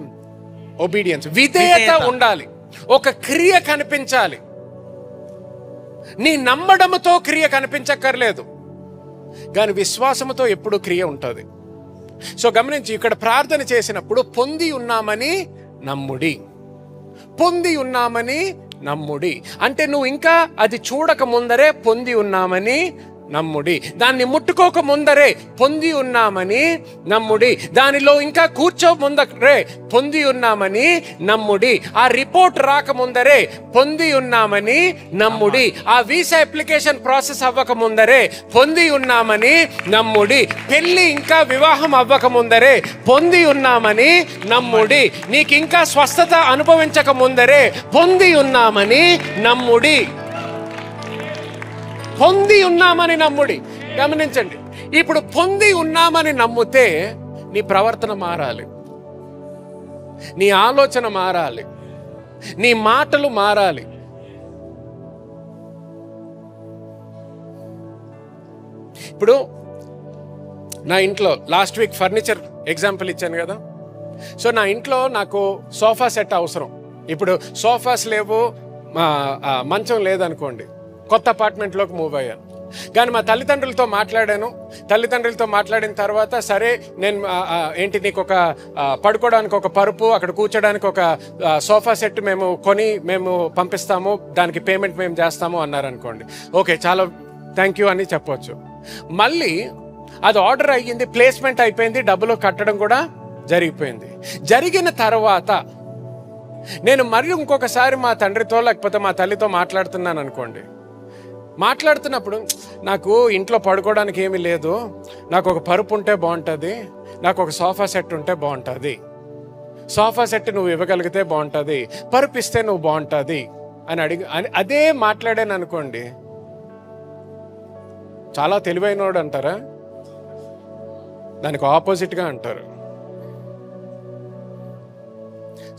S1: విధేయత ఉండాలి. ఒక క్రియ కనిపించాలి. నీ నమ్మడముతో క్రియ కనిపించక్కర్లేదు, కానీ విశ్వాసముతో ఎప్పుడు క్రియ ఉంటుంది. సో గమనించి, ఇక్కడ ప్రార్థన చేసినప్పుడు పొంది ఉన్నామని నమ్ముడి. పొంది ఉన్నామని నమ్ముడి అంటే నువ్వు ఇంకా అది చూడక ముందరే పొంది ఉన్నామని నమ్ముడి. దాన్ని ముట్టుకోక ముందరే పొంది ఉన్నామని నమ్ముడి. దానిలో ఇంకా కూర్చో ముందరే పొంది ఉన్నామని నమ్ముడి. ఆ రిపోర్ట్ రాక ముందరే పొంది ఉన్నామని నమ్ముడి. ఆ వీసా అప్లికేషన్ ప్రాసెస్ అవ్వక ముందరే పొంది ఉన్నామని నమ్ముడి. పెళ్లి ఇంకా వివాహం అవ్వక ముందరే పొంది ఉన్నామని నమ్ముడి. నీకు ఇంకా స్వస్థత అనుభవించక ముందరే పొంది ఉన్నామని నమ్ముడి. పొంది ఉన్నామని నమ్ముడి. గమనించండి, ఇప్పుడు పొంది ఉన్నామని నమ్మితే నీ ప్రవర్తన మారాలి, నీ ఆలోచన మారాలి, నీ మాటలు మారాలి. ఇప్పుడు నా ఇంట్లో లాస్ట్ వీక్ ఫర్నిచర్ ఎగ్జాంపుల్ ఇచ్చాను కదా. సో నా ఇంట్లో నాకు సోఫా సెట్ అవసరం. ఇప్పుడు సోఫాస్ లేవు, మంచం లేదనుకోండి, కొత్త అపార్ట్మెంట్లోకి మూవ్ అయ్యాను. కానీ మా తల్లిదండ్రులతో మాట్లాడిన తర్వాత, సరే నేను నీకు ఒక పడుకోవడానికి ఒక పరుపు, అక్కడ కూర్చోడానికి ఒక సోఫా సెట్ మేము పంపిస్తాము, దానికి పేమెంట్ మేము చేస్తాము అన్నారు అనుకోండి. ఓకే, చాలా థ్యాంక్ యూ అని చెప్పవచ్చు. మళ్ళీ అది ఆర్డర్ అయ్యింది, ప్లేస్మెంట్ అయిపోయింది, డబ్బులు కట్టడం కూడా జరిగిపోయింది. జరిగిన తర్వాత నేను మరి ఇంకొకసారి మా తండ్రితో లేకపోతే మా తల్లితో మాట్లాడుతున్నాను అనుకోండి. మాట్లాడుతున్నప్పుడు, నాకు ఇంట్లో పడుకోవడానికి ఏమీ లేదు, నాకు ఒక పరుపు ఉంటే బాగుంటుంది, నాకు ఒక సోఫా సెట్ ఉంటే బాగుంటుంది, సోఫా సెట్ నువ్వు ఇవ్వగలిగితే బాగుంటుంది, పరుపు ఇస్తే నువ్వు బాగుంటుంది అని అదే మాట్లాడాను అనుకోండి, చాలా తెలివైనోడు అంటారా? దానికి ఆపోజిట్గా అంటారు.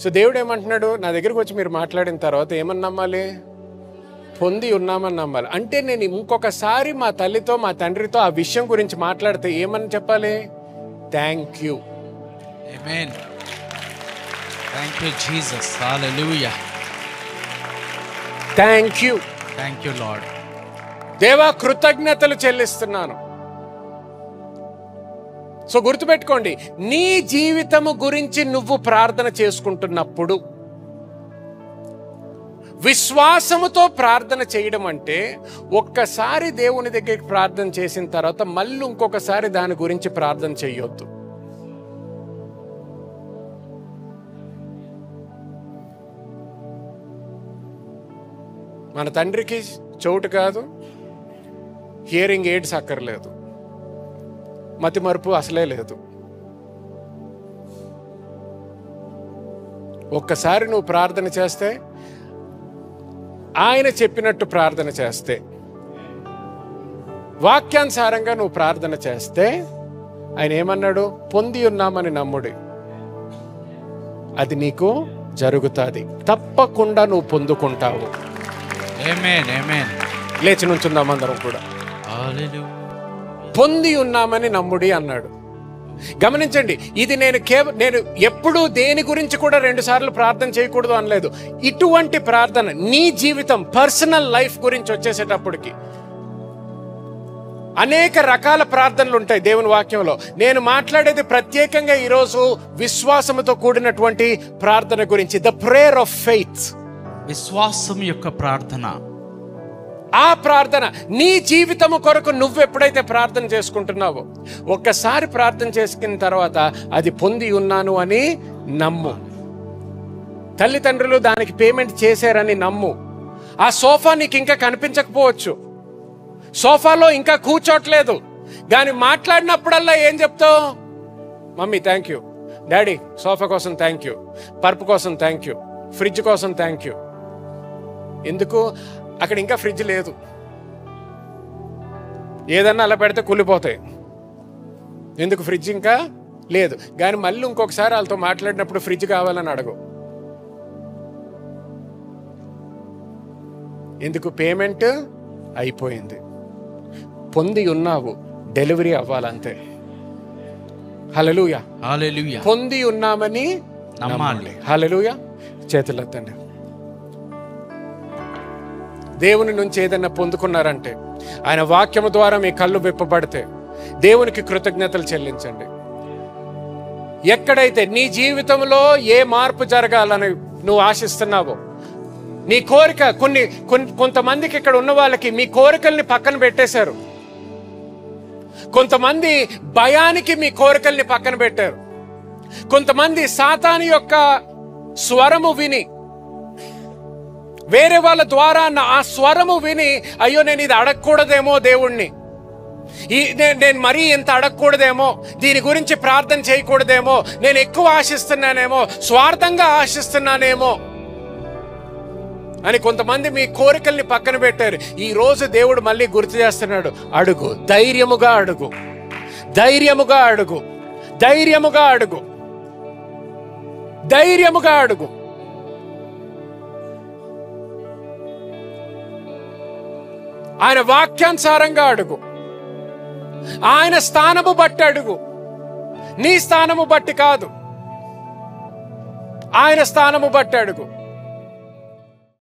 S1: సో దేవుడు ఏమంటున్నాడు, నా దగ్గరికి వచ్చి మీరు మాట్లాడిన తర్వాత ఏమని నమ్మాలి? పొంది ఉన్నామని నమ్మాలి. అంటే నేను ఇంకొకసారి మా తల్లితో మా తండ్రితో ఆ విషయం గురించి మాట్లాడితే ఏమని చెప్పాలి? Thank you.
S2: Amen. Thank you Jesus. Hallelujah.
S1: Thank you.
S2: Thank you lord.
S1: దేవా కృతజ్ఞతలు చెల్లిస్తున్నాను. సో గుర్తుపెట్టుకోండి, నీ జీవితము గురించి నువ్వు ప్రార్థన చేసుకుంటున్నప్పుడు విశ్వాసముతో ప్రార్థన చేయడం అంటే ఒక్కసారి దేవుని దగ్గరికి ప్రార్థన చేసిన తర్వాత మళ్ళీ ఇంకొకసారి దాని గురించి ప్రార్థన చేయొద్దు. మన తండ్రికి చోటు కాదు, హియరింగ్ ఎయిడ్స్ అక్కర్లేదు, మతి మరుపు అసలే లేదు. ఒక్కసారి నువ్వు ప్రార్థన చేస్తే, ఆయన చెప్పినట్టు ప్రార్థన చేస్తే, వాక్యానుసారంగా నువ్వు ప్రార్థన చేస్తే, ఆయన ఏమన్నాడు? పొంది ఉన్నామని నమ్ముడి, అది నీకు జరుగుతుంది, తప్పకుండా నువ్వు పొందుకుంటావు.
S2: ఆమేన్. ఆమేన్.
S1: లేచి నుంచుందాం అందరం కూడా.
S2: హల్లెలూయా.
S1: పొంది ఉన్నామని నమ్ముడి అన్నాడు. గమనించండి, ఇది నేను ఎప్పుడూ దేని గురించి కూడా 2 సార్లు ప్రార్థన చేయకూడదు అనలేదు. ఇటువంటి ప్రార్థన నీ జీవితం, పర్సనల్ లైఫ్ గురించి వచ్చేసేటప్పటికి అనేక రకాల ప్రార్థనలు ఉంటాయి దేవుని వాక్యంలో. నేను మాట్లాడేది ప్రత్యేకంగా ఈరోజు విశ్వాసముతో కూడినటువంటి ప్రార్థన గురించి, ద ప్రేయర్ ఆఫ్ ఫెయిత్.
S2: విశ్వాసం యొక్క ప్రార్థన.
S1: ఆ ప్రార్థన నీ జీవితము కొరకు నువ్వు ఎప్పుడైతే ప్రార్థన చేసుకుంటున్నావో, ఒక్కసారి ప్రార్థన చేసుకున్న తర్వాత అది పొంది ఉన్నాను అని నమ్ము. తల్లిదండ్రులు దానికి పేమెంట్ చేశారని నమ్ము. ఆ సోఫా నీకు ఇంకా కనిపించకపోవచ్చు, సోఫాలో ఇంకా కూర్చోట్లేదు, కానీ మాట్లాడినప్పుడల్లా ఏం చెప్తావు? Mummy thank you, daddy sofa కోసం థ్యాంక్ యూ, పరుపు కోసం థ్యాంక్ యూ, ఫ్రిడ్జ్ కోసం థ్యాంక్ యూ. ఎందుకు? అక్కడ ఇంకా ఫ్రిడ్జ్ లేదు, ఏదన్నా అలా పెడితే కూలిపోతాయి. ఎందుకు? ఫ్రిడ్జ్ ఇంకా లేదు. కానీ మళ్ళీ ఇంకొకసారి వాళ్ళతో మాట్లాడినప్పుడు ఫ్రిడ్జ్ కావాలని అడగు. ఎందుకు? పేమెంట్ అయిపోయింది, పొంది ఉన్నావు, డెలివరీ అవ్వాలంతే. హల్లెలూయా.
S2: హల్లెలూయా.
S1: పొంది ఉన్నామని నమ్మాలి. హల్లెలూయా. చేతులెత్తండి. దేవుని నుంచి ఏదైనా పొందుకున్నారంటే, ఆయన వాక్యము ద్వారా మీ కళ్ళు విప్పబడితే దేవునికి కృతజ్ఞతలు చెల్లించండి. ఎక్కడైతే నీ జీవితంలో ఏ మార్పు జరగాలని నువ్వు ఆశిస్తున్నావో, నీ కోరిక కొంతమందికి ఇక్కడ ఉన్న వాళ్ళకి మీ కోరికల్ని పక్కన పెట్టేశారు. కొంతమంది భయానికి మీ కోరికల్ని పక్కన పెట్టారు. కొంతమంది సాతాను యొక్క స్వరము విని, వేరే వాళ్ళ ద్వారా ఆ స్వరము విని, అయ్యో నేను ఇది అడగకూడదేమో దేవుణ్ణి, నేను మరీ ఇంత అడగకూడదేమో, దీని గురించి ప్రార్థన చేయకూడదేమో, నేను ఎక్కువ ఆశిస్తున్నానేమో, స్వార్థంగా ఆశిస్తున్నానేమో అని కొంతమంది మీ కోరికల్ని పక్కన పెట్టారు. ఈ రోజు దేవుడు మళ్ళీ గుర్తు చేస్తున్నాడు, అడుగు, ధైర్యముగా అడుగు, ధైర్యముగా అడుగు, ధైర్యముగా అడుగు, ధైర్యముగా అడుగు. ఆయన వాక్యానుసారంగా అడుగు, ఆయన స్థానము బట్టి అడుగు, నీ స్థానము బట్టి కాదు, ఆయన స్థానము బట్టి అడుగు.